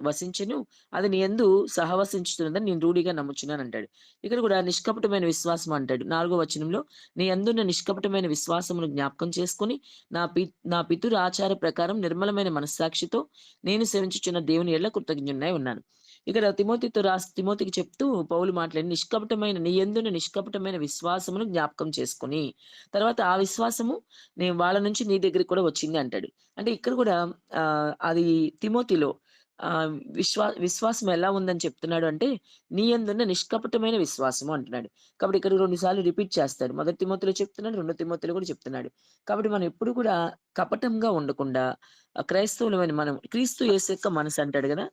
వసించెను. అది నీ యందు సహవసించుతున్నదని నేను రూఢిగా నమ్ముచున్నానంటాడు." ఇక్కడ కూడా నిష్కపటమైన విశ్వాసం అంటాడు. 4 వచనంలో, "నీ యందున్న నిష్కపటమైన విశ్వాసమును జ్ఞాపకం చేసుకొని, నా పి నా పితురు ఆచార ప్రకారం నిర్మలమైన మనస్సాక్షితో నేను సేవించుచున్న దేవుని యెడల కృతజ్ఞుడినై ఉన్నాను." ఇక్కడ తిమోతికి చెప్తూ పౌలు మాట్లాడి నిష్కపటమైన నీ యందున్న నిష్కపటమైన విశ్వాసమును జ్ఞాపకం చేసుకొని, తర్వాత ఆ విశ్వాసము వాళ్ళ నుంచి నీ దగ్గరికి కూడా వచ్చింది అంటాడు. అంటే ఇక్కడ కూడా అది తిమోతిలో విశ్వాసం ఎలా ఉందని చెప్తున్నాడు అంటే, నీ యందున్న నిష్కపటమైన విశ్వాసము అంటున్నాడు. కాబట్టి ఇక్కడ 2 సార్లు రిపీట్ చేస్తాడు. మొదటి తిమోతిలో చెప్తున్నాడు, 2 తిమోతిలో కూడా చెప్తున్నాడు. కాబట్టి మనం ఎప్పుడు కూడా కపటంగా ఉండకుండా క్రైస్తవులమైన మనం క్రీస్తు యేసు యొక్క మనసు అంటాడు గదా!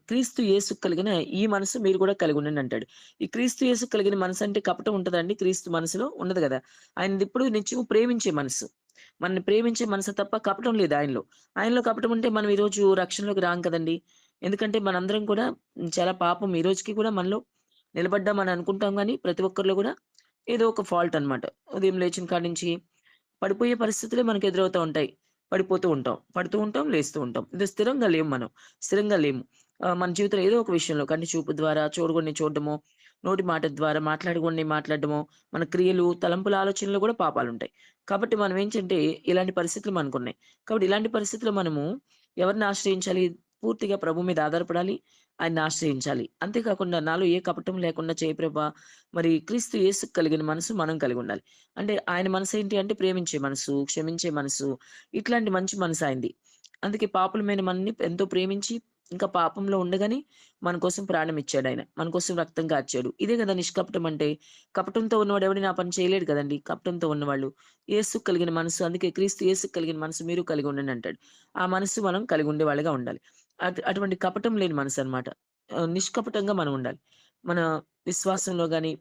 క్రీస్తు యేసుకు కలిగిన ఈ మనసు మీరు కూడా కలిగుండండి అంటాడు. ఈ క్రీస్తు యేసుకు కలిగిన మనసంటే కపటం ఉంటదండి క్రీస్తు మనసులో? ఉండదు గదా! ఆయనదెప్పుడు నిత్యము ప్రేమించే మనసు. మనల్ని ప్రేమించే మనసు తప్ప కపటం లేదు ఆయనలో. ఆయనలో కపటం ఉంటే మనం ఈరోజు రక్షణలోకి రాం కదండీ! ఎందుకంటే మనందరం కూడా చాలా పాపం ఈ రోజుకి కూడా మనలో నిలబడ్డామని అనుకుంటాం గానీ, ప్రతి ఒక్కరిలో గూడా ఏదో ఒక ఫాల్ట్ అన్నమాట. ఉదయం లేచిన కాడ నుంచి పడిపోయే పరిస్థితులే మనకు ఎదురవుతా ఉంటాయి. పడిపోతూ ఉంటాం. పడుతూ ఉంటాం, లేస్తూ ఉంటాం. ఇది స్థిరంగా లేము మనం. స్థిరంగా లేము. మన జీవితంలో ఏదో ఒక విషయంలో కంటి చూపు ద్వారా చూడకూడనివి చూడడమో, నోటి మాట ద్వారా మాట్లాడకూడనివి మాట్లాడడమో, మన క్రియలు, తలంపుల, ఆలోచనలో కూడా పాపాలుంటాయి. కాబట్టి మనం ఏంటంటే ఇలాంటి పరిస్థితులు మనకున్నాయి. కాబట్టి ఇలాంటి పరిస్థితిలో మనము ఎవరిని ఆశ్రయించాలి? పూర్తిగా ప్రభు మీద ఆధారపడాలి. ఆయన్ని ఆశ్రయించాలి. అంతేకాకుండా నాలో ఏ కపటం లేకుండా చేయి ప్రభా! మరి క్రీస్తు యేసుకు కలిగిన మనసు మనం కలిగుండాలి. అంటే ఆయన మనసేంటి అంటే ప్రేమించే మనసు, క్షమించే మనసు, ఇట్లాంటి మంచి మనసు ఆయనది. అందుకే పాపులమైన మనల్ని ఎంతో ప్రేమించి, ఇంకా పాపంలో ఉండగానే మన కోసం ప్రాణం ఇచ్చాడాయన. మన కోసం రక్తం కార్చాడు. ఇదే గదా నిష్కపటం అంటే. కపటంతో ఉన్నవాడు ఎవడు నా పని చేయలేడు కదండీ! కపటంతో ఉన్నవాళ్ళు. యేసుకు కలిగిన మనసు, అందుకే క్రీస్తు యేసుకు కలిగిన మనసు మీరు కలిగి ఉండండి అంటాడు. ఆ మనసు మనం కలిగి ఉండేవాళ్ళుగా ఉండాలి. అటువంటి కపటం లేని మనసనమాట. నిష్కపటంగా మనం ఉండాలి. మన విశ్వాసంలో గాని,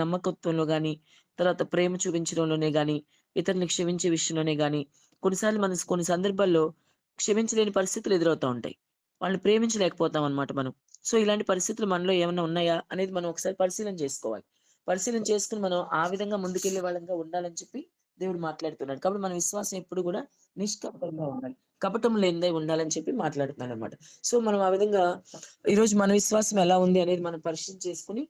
నమ్మకత్వంలో గాని, తర్వాత ప్రేమ చూపించడంలోనే గాని, ఇతరులని క్షమించే విషయంలోనే గాని, కొన్ని సందర్భాల్లో క్షమించలేని పరిస్థితులు ఎదురవుతా ఉంటాయి. వాళ్ళని ప్రేమించలేకపోతామనమాట మనం. సో, ఇలాంటి పరిస్థితులు మనలో ఏమన్నా ఉన్నాయా అనేది మనం ఒకసారి పరిశీలన చేసుకోవాలి. పరిశీలన చేసుకొని మనం ఆ విధంగా ముందుకెళ్ళే వాళ్ళంగా ఉండాలని చెప్పి దేవుడు మాట్లాడుతున్నాడు. కాబట్టి మన విశ్వాసం ఎప్పుడు గూడా నిష్కపటంగా ఉండాలి. కపటం లేనిదై ఉండాలని చెప్పి మాట్లాడుతున్నాడనమాట. సో, మనం ఆ విధంగా ఈరోజు మన విశ్వాసం ఎలా ఉంది అనేది మనం పరిశీలన చేసుకొని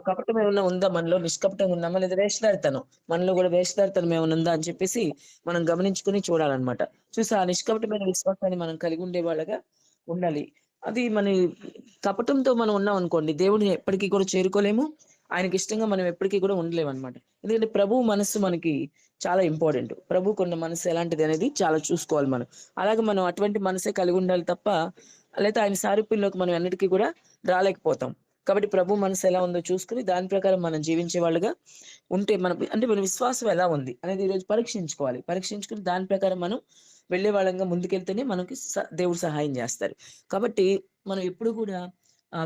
కపటం ఏమన్నా ఉందా మనలో? నిష్కపటంగా ఉన్నామా? లేదా వేషధారితనం మనలో గూడా వేషధారితనం ఏమైనా ఉందా అని చెప్పేసి మనం గమనించుకొని చూడాలనమాట. చూసి ఆ నిష్కపటమైన విశ్వాసాన్ని మనం కలిగి ఉండేవాళ్ళగా ఉండాలి. అది కపటంతో మనం ఉన్నామనుకోండి, దేవుడిని ఎప్పటికి కూడా చేరుకోలేము. ఆయనకిష్టంగా మనం ఎప్పటికి కూడా ఉండలేమనమాట. ఎందుకంటే ప్రభువు మనస్సు మనకి చాలా ఇంపార్టెంట్. ప్రభువుకున్న మనసు ఎలాంటిది అనేది చాలా చూసుకోవాలి మనం. అలాగే మనం అటువంటి మనసే కలిగి ఉండాలి తప్ప, లేతే ఆయన సారూప్యంలోకి మనం ఎన్నటికి కూడా రాలేకపోతాం. కాబట్టి ప్రభు మనసు ఎలా ఉందో చూసుకొని దాని ప్రకారం మనం జీవించే వాళ్ళుగా ఉంటే మన విశ్వాసం ఎలా ఉంది అనేది ఈరోజు పరీక్షించుకోవాలి. పరీక్షించుకొని దాని ప్రకారం మనం వెళ్ళే వాళ్ళంగా ముందుకెళ్తేనే మనకి దేవుడు సహాయం చేస్తారు. కాబట్టి మనం ఎప్పుడు కూడా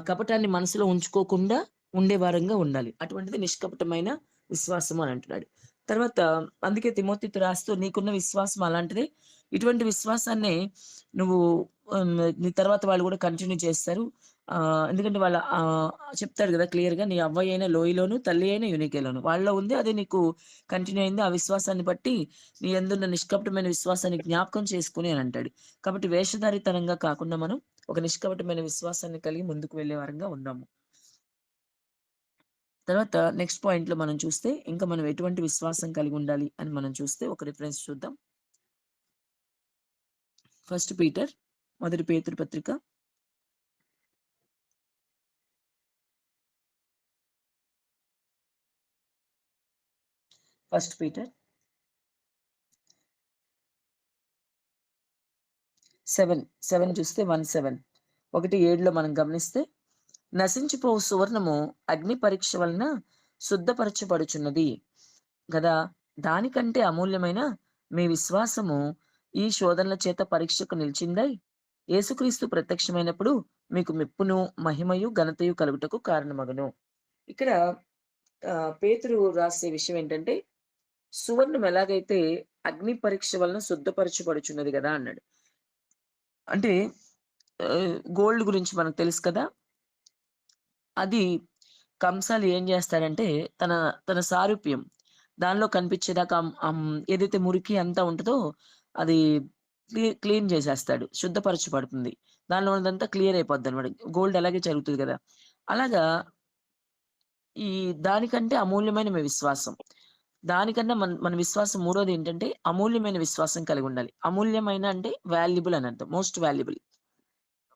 కపటాన్ని మనసులో ఉంచుకోకుండా ఉండే వారంగా ఉండాలి. అటువంటిది నిష్కపటమైన విశ్వాసం అని అంటున్నాడు. తర్వాత అందుకే తిమోతితో రాస్తూ నీకున్న విశ్వాసం అలాంటిదే. ఇటువంటి విశ్వాసాన్నే నువ్వు నీ తర్వాత వాళ్ళు కూడా కంటిన్యూ చేస్తారు. ఎందుకంటే చెప్తాడు గదా! క్లియర్‌గా నీ అవ్వయైన లోయలోను, తల్లి అయిన యూనికేలోను. వాళ్ళలో ఉంది అదే నీకు కంటిన్యూ అయింది. ఆ విశ్వాసాన్ని బట్టి నీ యందున్న నిష్కపటమైన విశ్వాసాన్ని జ్ఞాపకం చేసుకొని అని అంటాడు. కాబట్టి వేషధారితనంగా కాకుండా మనం ఒక నిష్కపటమైన విశ్వాసాన్ని కలిగి ముందుకు వెళ్ళే వారంగా ఉందాము. తర్వాత నెక్స్ట్ పాయింట్‌లో మనం చూస్తే ఇంకా మనం ఎటువంటి విశ్వాసం కలిగి ఉండాలి అని మనం చూస్తే ఒక రిఫరెన్స్ చూద్దాం. ఫస్ట్ పీటర్ మొదటి పేతురు పత్రిక ఫస్ట్ పీటర్ 7 చూస్తే 1:7 మనం గమనిస్తే నశించిపోవు సువర్ణము అగ్ని పరీక్ష వలన శుద్ధపరచబడుచున్నది గదా! దానికంటే అమూల్యమైన మీ విశ్వాసము ఈ శోధనల చేత పరీక్షకు నిలిచిందై యేసుక్రీస్తు ప్రత్యక్షమైనప్పుడు మీకు మెప్పును, మహిమయు, ఘనతయు కలుగుటకు కారణమగును. ఇక్కడ పేతురు రాసే విషయం ఏంటంటే, సువర్ణం ఎలాగైతే అగ్ని పరీక్ష వలన శుద్ధపరచబడుచున్నది గదా! అన్నాడు. అంటే గోల్డ్ గురించి మనకు తెలుసు కదా! అది కంసాలి ఏం జేస్తాడంటే, తన తన సారూప్యం దానిలో కనిపించేదాకా ఏదైతే మురికి అంతా ఉంటదో అది క్లీన్ జేసేస్తాడు. శుద్ధపరచబడుతుంది. దానిలో ఉన్నదంతా క్లియర్ అయిపోద్దనమాట. గోల్డ్ అలాగే జరుగుతది గదా! అలాగా ఈ దానికంటే అమూల్యమైన మీ విశ్వాసం. దానికన్నా మన విశ్వాసం మూడోదేంటంటే, అమూల్యమైన విశ్వాసం కలిగుండాలి. అమూల్యమైన అంటే వాల్యుబుల్ అని అర్థం. Most valuable.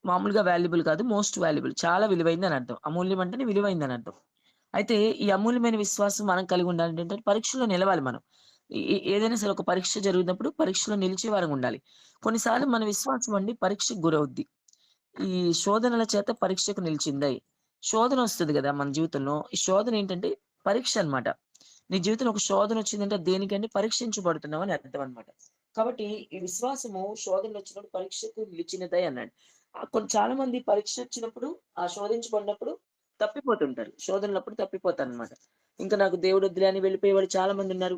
మామూలుగా వాల్యుబుల్ కాదు. Most valuable. చాలా విలువైందని అర్థం. అమూల్యం అంటేనే విలువైందని అర్థం. అయితే ఈ అమూల్యమైన విశ్వాసం మనం కలిగి ఉండాలంటే పరీక్షలో నిలవాలి మనం. ఏదైనా సరే ఒక పరీక్ష జరుగుతున్నప్పుడు పరీక్షలో నిలిచే వారంగా ఉండాలి. కొన్నిసార్లు మన విశ్వాసం అండి పరీక్షకు గురవుద్ది. ఈ శోధనల చేత పరీక్షకు నిలిచిందయి. శోధన వస్తది గదా! మన జీవితంలో. ఈ శోధన ఏంటంటే పరీక్ష అన్నమాట. నీ జీవితంలో ఒక శోధన వచ్చిందంటే దేనికంటే పరీక్షించబడుతున్నావు అని అర్థం అన్నమాట. కాబట్టి ఈ విశ్వాసము శోధనలొచ్చినప్పుడు పరీక్షకు నిలిచినదై అన్నాడు. చాలా మంది పరీక్ష వచ్చినప్పుడు, శోధించబడినప్పుడు తప్పిపోతుంటారు. శోధనలప్పుడు తప్పిపోతారనమాట. ఇంకా నాకు దేవుడొద్దులే అని వెళ్ళిపోయేవాడు చాలా మందున్నారు.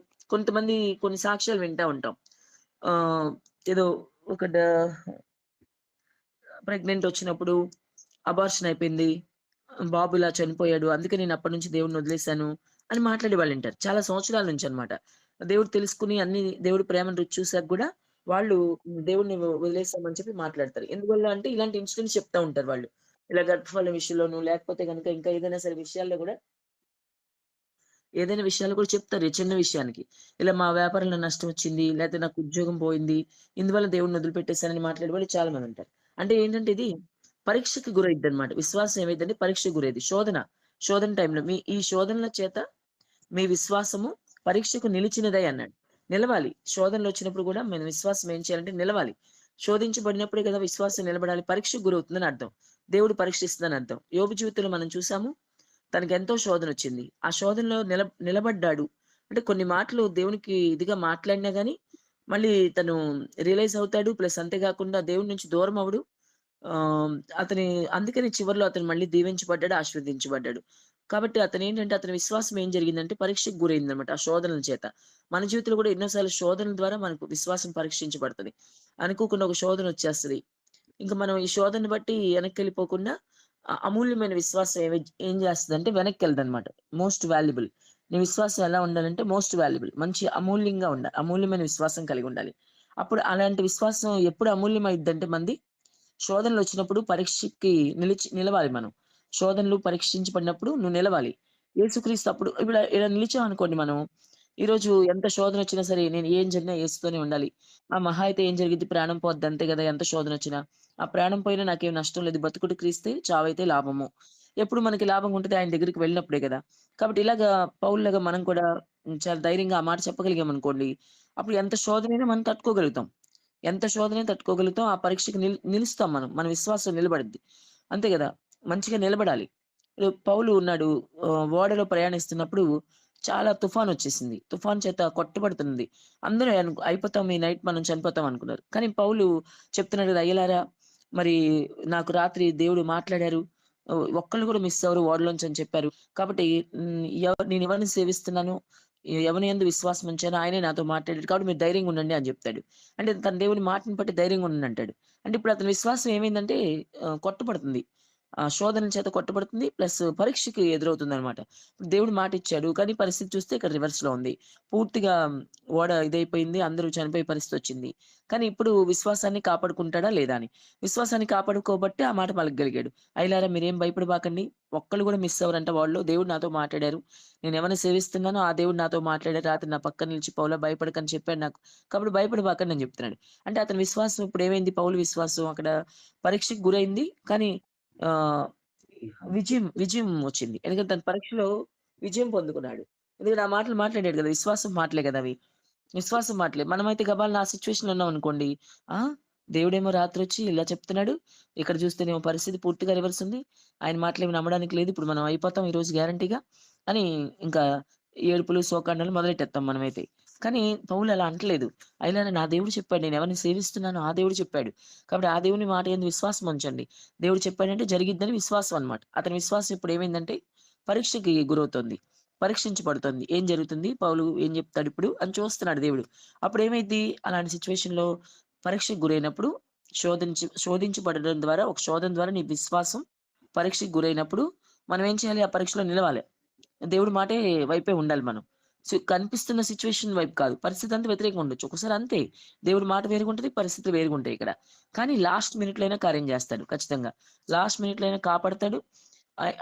కొన్ని సాక్ష్యాలు వింటా ఉంటాం. ఆహ్, ఏదో ఒక ప్రెగ్నెంట్ వచ్చినప్పుడు అబార్షన్ అయిపోయింది. బాబు ఇలా చనిపోయాడు. అందుకే నేను అప్పటినుంచి దేవుడిని వదిలేసాను అని మాట్లాడే వాళ్ళుంటారు. చాలా సంవత్సరాల నుంచనమాట. దేవుడు తెలుసుకొని దేవుడి ప్రేమను రుచి చూసాక గూడా వాళ్ళు దేవుడిని వదిలేసామని చెప్పి మాట్లాడతారు. ఎందువల్ల అంటే ఇలాంటి ఇన్సిడెంట్స్ చెప్తా ఉంటారు వాళ్ళు. ఇలా గర్భఫలం విషయంలోను లేకపోతే గనుక ఇంకా ఏదైనా సరే విషయాల్లో గూడా ఏదైనా విషయాలు కూడా చెప్తారు. ఈ చిన్న విషయానికి. ఇలా మా వ్యాపారంలో నష్టమొచ్చింది. లేతే నాకు ఉద్యోగం పోయింది. ఇందువల్ల దేవుడిని వదిలిపెట్టేసానని మాట్లాడే వాళ్ళు చాలా మందుంటారు. అంటే ఏంటంటే ఇది పరీక్షకి గురైద్దనమాట. విశ్వాసం ఏమైద్దంటే పరీక్షకు గురైద్ది. శోధన టైంలో ఈ శోధనల చేత మీ విశ్వాసము పరీక్షకు నిలిచినదై అన్నాడు. నిలవాలి. శోధనలొచ్చినప్పుడు గూడా మన విశ్వాసం ఏం చేయాలంటే నిలవాలి. శోధించబడినప్పుడే కదా విశ్వాసం నిలబడాలి. పరీక్షకు గురవుతుందని అర్థం. దేవుడు పరీక్షిస్తుందని అర్థం. యోబు జీవితంలో మనం చూసాము. తనకెంతో శోధనొచ్చింది. ఆ శోధనలో నిలబడ్డాడు. అంటే కొన్ని మాటలు దేవునికి ఇదిగా మాట్లాడినా గాని, మళ్ళీ తను రియలైజ్ అవుతాడు. ప్లస్ అంతే గాకుండా దేవుడి నుంచి దూరం అవ్వడు. ఆహ్, అతని అందుకని చివరిలో అతను మళ్ళీ దీవించబడ్డాడు, ఆశీర్వదించబడ్డాడు. కాబట్టి అతనేంటంటే అతని విశ్వాసం ఏం జరిగిందంటే పరీక్షకు గురైందనమాట ఆ శోధనల చేత. మన జీవితంలో కూడా ఎన్నో సార్లు శోధనల ద్వారా మనకు విశ్వాసం పరీక్షించబడతది. అనుకోకుండా ఒక శోధనొచ్చేస్తది. ఇంక మనం ఈ శోధనని బట్టి వెనక్కెళ్ళిపోకుండా అమూల్యమైన విశ్వాసం ఏం చేస్తదంటే వెనక్కెళ్ళదనమాట. Most valuable. నీ విశ్వాసం ఎలా ఉండాలంటే మోస్ట్ వాల్యుబుల్. మంచి అమూల్యంగా ఉండాలి. అమూల్యమైన విశ్వాసం కలిగుండాలి. అప్పుడు అలాంటి విశ్వాసం ఎప్పుడు అమూల్యమైద్దంటే మనది శోధనలొచ్చినప్పుడు పరీక్షకి నిలవాలి మనం. శోధనలు పరీక్షించబడినప్పుడు నువ్వు నిలవాలి. యేసుక్రీస్తు అప్పుడు ఇప్పుడు ఇలా నిలిచామనుకోండి మనం, ఈరోజు ఎంత శోధనొచ్చినా సరే నేను ఏం జరిగినా యేసుతోనే ఉండాలి. మహా అయితే ఏం జరిగిద్ది ప్రాణం పోద్ది అంతే గదా! ఎంత శోధనొచ్చినా. ఆ ప్రాణం పోయినా నాకేం నష్టం లేదు. బతుకుడు క్రీస్తే, చావైతే లాభము. ఎప్పుడు మనకి లాభంగా ఉంటది ఆయన దగ్గరికి వెళ్ళినప్పుడే గదా! కాబట్టి ఇలాగా పౌలులాగా మనం కూడా చాలా ధైర్యంగా ఆ మాట చెప్పగలిగామనుకోండి, అప్పుడు ఎంత శోధనైనా మనం తట్టుకోగలుగుతాం. ఎంత శోధనైనా తట్టుకోగలుగుతాం. ఆ పరీక్షకి నిలుస్తాం మనం. మన విశ్వాసం నిలబడిద్ది. అంతే గదా! మంచిగా నిలబడాలి. ఇప్పుడు పౌలు ఉన్నాడు. ఓడలో ప్రయాణిస్తున్నప్పుడు చాలా తుఫానొచ్చేసింది. తుఫాను చేత కొట్టబడుతుంది. అందరూ అయిపోతాం ఈ నైట్ మనం చనిపోతాం అనుకున్నారు. కానీ పౌలు చెప్తున్నాడు గదా! అయ్యలారా మరి నాకు రాత్రి దేవుడు మాట్లాడారు. ఒక్కళ్ళు గూడా మిస్ అవ్వరు ఓడలోంచి అని చెప్పారు. కాబట్టి నేనెవరిని సేవిస్తున్నానో, ఎవని యందు విశ్వాసం ఉంచానో ఆయనే నాతో మాట్లాడాడు. కాబట్టి మీరు ధైర్యంగా ఉండండి అని జెప్తాడు. అంటే తన దేవుని మాటని బట్టి ధైర్యంగా ఉండండంటాడు. అంటే ఇప్పుడు అతని విశ్వాసం ఏమైందంటే కొట్టబడుతుంది. శోధన చేత కొట్టబడుతుంది. ప్లస్ పరీక్షకి ఎదురవుతుందనమాట. దేవుడు మాటిచ్చాడు. కానీ పరిస్థితి చూస్తే ఇక్కడ రివర్స్‌లో ఉంది. పూర్తిగా ఓడ ఇదైపోయింది. అందరూ చనిపోయే పరిస్థితొచ్చింది. కానీ ఇప్పుడు విశ్వాసాన్ని కాపాడుకుంటాడా లేదా అని. విశ్వాసాన్ని కాపాడుకోబట్టే ఆ మాట పలకగలిగాడు. అయ్యలారా మీరేం భయపడబాకండి. ఒక్కళ్ళు గూడా మిస్ అవ్వరంట వాళ్ళు. దేవుడు నాతో మాట్లాడారు. నేనెవరిని సేవిస్తున్నానో ఆ దేవుడు నాతో మాట్లాడారు. రాత్రి నా పక్కన నిలిచి పౌలా భయపడకని చెప్పాడు నాకు. కాబట్టి భయపడబాకండి అని జెప్తున్నాడు. అంటే అతని విశ్వాసం ఇప్పుడేమైంది పౌలు విశ్వాసం అక్కడ పరీక్షకి గురైంది. కానీ ఆహ్, విజయం వచ్చింది. ఎందుకంటే తన పరీక్షలో విజయం పొందుకున్నాడు. ఎందుకంటే ఆ మాటలు మాట్లాడాడు గదా! విశ్వాసం మాటలే గదా! అవి. విశ్వాసం మాటలే. మనమైతే గబాల్న ఆ సిట్యుయేషన్‌లో ఉన్నామనుకోండి. ఆ! దేవుడేమో రాత్రొచ్చి ఇలా చెప్తున్నాడు. ఇక్కడ చూస్తేనేమో పరిస్థితి పూర్తిగా రివర్స్ ఉంది. ఆయన మాటలేమి నమ్మడానికి లేదు. ఇప్పుడు మనం అయిపోతాం ఈరోజు గ్యారంటీగా అని ఇంకా ఏడుపులు, శోకాండలు మొదలెట్టేత్తాం మనమైతే. కానీ పౌలు అలా అంటలేదు. అయినా నా దేవుడు చెప్పాడు. నేనెవరిని సేవిస్తున్నానో ఆ దేవుడు చెప్పాడు. కాబట్టి ఆ దేవుని మాట యందు విశ్వాసం ఉంచండి. దేవుడు చెప్పాడంటే జరిగిద్దని విశ్వాసం అన్నమాట. అతని విశ్వాసం ఇప్పుడేమైందంటే పరీక్షకి గురవుతోంది. పరీక్షించబడుతోంది. ఏం జరుగుతుంది? పౌలు ఏం జెప్తాడిప్పుడు అని చూస్తున్నాడు దేవుడు. అప్పుడేమైద్ది? అలాంటి సిట్యుయేషన్‌లో పరీక్షకు గురైనప్పుడు శోధించబడడం ద్వారా ఒక శోధన ద్వారా నీ విశ్వాసం పరీక్షకు గురైనప్పుడు మనం ఏం చేయాలి? ఆ పరీక్షలో నిలవాలి. దేవుడి మాటే వైపే ఉండాలి మనం. కనిపిస్తున్న సిట్యుయేషన్ వైపు కాదు. పరిస్థితి అంతా వ్యతిరేకంగా ఉండొచ్చు. ఒక్కోసారి అంతే. దేవుడి మాట వేరుగుంటది. పరిస్థితులు వేరుగుంటాయి ఇక్కడ. కానీ లాస్ట్ మినిట్‌లో అయినా కార్యం జేస్తాడు ఖచ్చితంగా. లాస్ట్ మినిట్‌లో అయినా కాపాడతాడు.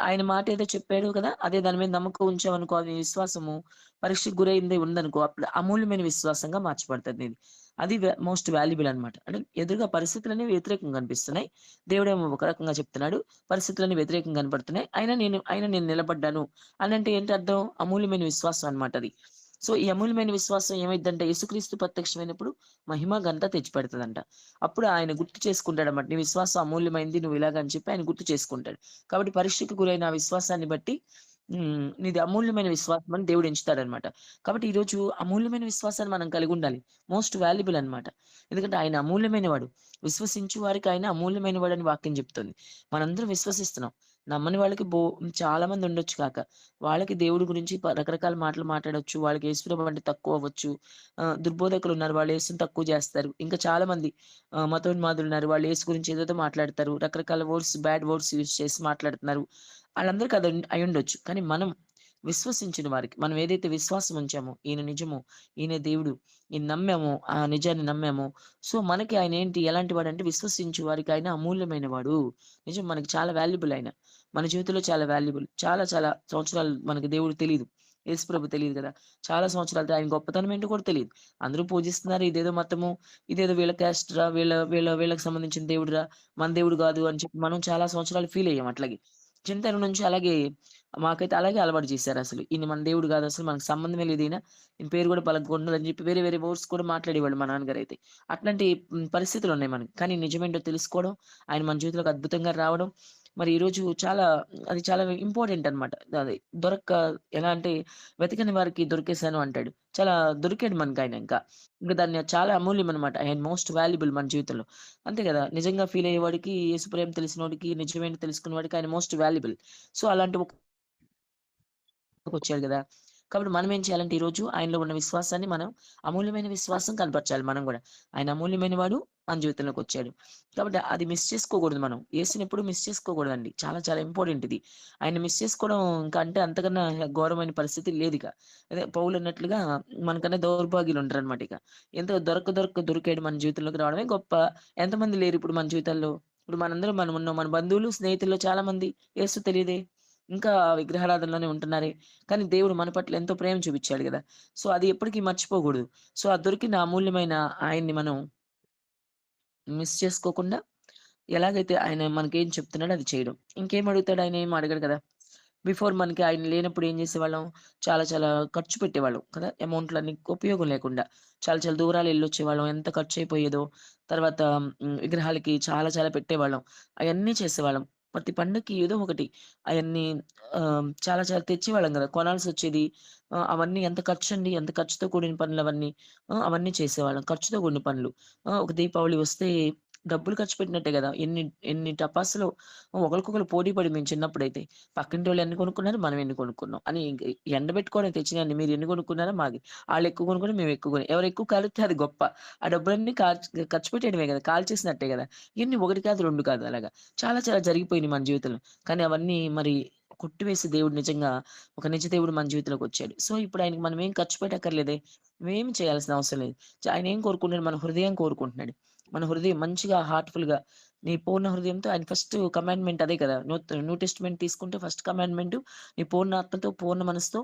ఆయన మాట ఏదో చెప్పాడు కదా! అదే దాని మీద నమ్మకం ఉంచామనుకో అది విశ్వాసము పరీక్షకు గురైంది ఉందనుకో అప్పుడు అమూల్యమైన విశ్వాసంగా మార్చబడతది నీది. అది మోస్ట్ వాల్యుబుల్ అన్నమాట. అంటే ఎదురుగా పరిస్థితులనేవి వ్యతిరేకంగా కనిపిస్తున్నాయి. దేవుడేమో ఒక రకంగా చెప్తున్నాడు. పరిస్థితులన్నీ వ్యతిరేకంగా కనపడుతున్నాయి. అయినా నేను నిలబడ్డాను అనంటే ఏంటి అర్థం? అమూల్యమైన విశ్వాసం అన్నమాట అది. సో, ఈ అమూల్యమైన విశ్వాసం ఏమైద్దంటే యేసుక్రీస్తు ప్రత్యక్షమైనప్పుడు మహిమ ఘనత తెచ్చిపెడతదంట. అప్పుడు ఆయన గుర్తు చేసుకుంటాడన్నమాట. నీ విశ్వాసం అమూల్యమైంది నువ్వు ఇలాగ అని చెప్పి ఆయన గుర్తు చేసుకుంటాడు. కాబట్టి పరీక్షకు గురైన ఆ విశ్వాసాన్ని బట్టి నీది అమూల్యమైన విశ్వాసం అని దేవుడు ఎంచుతాడన్నమాట. కాబట్టి ఈరోజు అమూల్యమైన విశ్వాసాన్ని మనం కలిగుండాలి. మోస్ట్ వాల్యుబుల్ అన్నమాట. ఎందుకంటే ఆయన అమూల్యమైన వాడు. విశ్వసించు వారికి ఆయన అమూల్యమైన వాడని వాక్యం చెప్తుంది. మనందరం విశ్వసిస్తున్నాం. నమ్మని వాళ్ళకి చాలా మంది ఉండొచ్చు కాక. వాళ్ళకి దేవుడి గురించి రకరకాల మాటలు మాట్లాడొచ్చు. వాళ్ళకి యేసుప్రభు అంటే తక్కువ అవ్వచ్చు. దుర్బోధకులున్నారు. వాళ్ళు యేసుని తక్కువ జేస్తారు. ఇంకా చాలా మంది మతోన్మాదులున్నారు. వాళ్ళు యేసు గురించి ఏదేదో మాట్లాడతారు. రకరకాల బ్యాడ్ వర్డ్స్ యూజ్ చేసి మాట్లాడుతున్నారు. ఆళ్ళందరికి అది అయ్యుండొచ్చు. కానీ మనం విశ్వసించిన వారికి మనం ఏదైతే విశ్వాసం ఉంచామో, ఈయన నిజము, ఈయన దేవుడు, ఈయన నమ్మామో, ఆ నిజాన్ని నమ్మామో, సో, మనకి ఆయన ఏంటి, ఎలాంటి వాడంటే విశ్వసించు వారికి ఆయన అమూల్యమైన వాడు. నిజం మనకి చాలా వాల్యుబుల్ ఆయన. మన జీవితంలో చాలా వాల్యుబుల్. చాలా చాలా సంవత్సరాలు మనకి దేవుడు తెలీదు. యేసు ప్రభు తెలీదు గదా! చాలా సంవత్సరాలు ఆయన గొప్పతనం ఏంటో కూడా తెలీదు. అందరూ పూజిస్తున్నారు. ఇదేదో మతము, ఇదేదో వీళ్ళ క్యాస్ట్‌రా, వీళ్ళకి సంబంధించిన దేవుడురా, మన దేవుడు గాదు అని చెప్పి మనం చాలా సంవత్సరాలు ఫీల్ అయ్యాం అట్లాగే. చిన్నతనం నుంచి అలాగే మాకైతే అలాగే అలవాటు చేశారసలు. ఈయన మన దేవుడు గాదసలు మనకు సంబంధమే లేదు ఈయన. ఈయన పేరు గూడా పలకకూడదని చెప్పి వేరే వేరే వర్డ్స్ కూడా మాట్లాడేవాళ్ళు మా నాన్నగారైతే. అట్లాంటి పరిస్థితులున్నాయి మనకి. కానీ నిజమేంటో తెలుసుకోవడం, ఆయన మన జీవితంలోకి అద్భుతంగా రావడం, మరి ఈరోజు చాలా అది చాలా ఇంపార్టెంట్ అన్నమాట. అది దొరక్క ఎలా అంటే వెతికని వారికి దొరికేసాను అంటాడు. చాలా దొరికాడు మనకాయన ఇంకా. ఇంక దాన్ని చాలా అమూల్యమనమాట. ఆయన మోస్ట్ వాల్యుబుల్ మన జీవితంలో. అంతే గదా! నిజంగా ఫీల్ అయ్యేవాడికి, యేసు ప్రేమ తెలిసినోడికి, నిజమేంటో తెలుసుకున్న వాడికి ఆయన మోస్ట్ వాల్యుబుల్. సో, అలాంటి వచ్చాడు గదా! కాబట్టి మనమేం చేయాలంటే ఈరోజు ఆయనలో ఉన్న విశ్వాసాన్ని మనం అమూల్యమైన విశ్వాసం కనపరచాలి మనం గూడా. ఆయన అమూల్యమైన వాడు మన జీవితంలోకొచ్చాడు. కాబట్టి అది మిస్ చేసుకోకూడదు మనం. యేసునెప్పుడు మిస్ చేసుకోకూడదండి. చాలా చాలా ఇంపార్టెంట్ ఇది. ఆయన్ని మిస్ చేసుకోవడం ఇంకా అంటే అంతకన్నా ఘోరమైన పరిస్థితి లేదిక. అదే పౌలన్నట్లుగా మనకన్నా దౌర్భాగ్యులుంటారనమాట ఇక. ఎంత దొరికాడు మన జీవితంలోకి రావడమే గొప్ప. ఎంతమంది లేరిప్పుడు మన జీవితాల్లో? ఇప్పుడు మనందరం మనమున్నాం. మన బంధువులు, స్నేహితుల్లో చాలా మంది యేసు తెలీదే. ఇంకా విగ్రహారాధనలోనే ఉంటున్నారే. కానీ దేవుడు మన పట్ల ఎంతో ప్రేమ చూపిచ్చాడు గదా! సో, అది ఎప్పటికి మర్చిపోకూడదు. సో, ఆ దొరికిన అమూల్యమైన ఆయన్ని మనం మిస్ చేసుకోకుండా ఎలాగైతే ఆయన మనకేం చెప్తున్నాడో అది చేయడం. ఇంకేం అడుగుతాడు ఆయన ఏమి అడగడు కదా! బిఫోర్ మనకి ఆయన లేనప్పుడు ఏం చేసేవాళ్ళం, చాలా చాలా ఖర్చు పెట్టేవాళ్ళం కదా! అమౌంట్‌లన్నీ ఉపయోగం లేకుండా. చాలా చాలా దూరాలెళ్ళొచ్చేవాళ్ళం. ఎంత ఖర్చయిపోయేదో. తర్వాత విగ్రహాలకి చాలా చాలా పెట్టేవాళ్ళం. అయన్నీ చేసేవాళ్ళం. ప్రతి పండక్కి ఏదో ఒకటి అయన్నీ చాలా చాలా తెచ్చేవాళ్ళం గదా! కొనాల్సొచ్చేది. అవన్నీ ఎంత ఖర్చండి. ఎంత ఖర్చుతో కూడిన పనులవన్నీ. అవన్నీ చేసేవాళ్ళం. ఖర్చుతో కూడిన పనులు. ఒక దీపావళి వస్తే డబ్బులు ఖర్చు పెట్టినట్టే గదా! ఎన్ని ఎన్ని టపాసులో ఒకళ్ళకొకళ్ళు పోటీ పడి మేము చిన్నప్పుడైతే. పక్కింటోళ్ళు ఎన్ని కొనుక్కున్నారు, మనం ఎన్ని కొనుక్కున్నాం అని ఇంక ఎండబెట్టుకోవడం తెచ్చినయన్ని మీరు ఎన్ని కొనుక్కున్నారో మాది. ఆళ్ళెక్కువ కొనుక్కొని మేము ఎక్కువ కొని ఎవరెక్కువ కాలితే అది గొప్ప. ఆ డబ్బులన్నీ ఖర్చు పెట్టేయడమే గదా! కాల్చేసినట్టే గదా! ఇయన్నీ 1 కాదు, 2 కాదు అలాగా. చాలా చాలా జరిగిపోయినియి మన జీవితంలో. కానీ అవన్నీ మరి కొట్టివేసి దేవుడు నిజంగా ఒక నిజ దేవుడు మన జీవితంలోకొచ్చాడు. సో, ఇప్పుడు ఆయనకి మనం ఏం ఖర్చు పెట్టక్కర్లేదే. మేమేమి చేయాల్సిన అవసరం లేదు. ఆయన ఏం కోరుకుంటున్నాడు, మన హృదయం కోరుకుంటున్నాడు. మన హృదయం మంచిగా హార్ట్‌ఫుల్‌గా నీ పూర్ణ హృదయంతో ఆయన ఫస్ట్ కమాండ్‌మెంట్ అదే కదా! న్యూ టెస్టిమెంట్ తీసుకుంటే ఫస్ట్ కమాండ్‌మెంట్ నీ పూర్ణ ఆత్మతో, పూర్ణ మనసుతో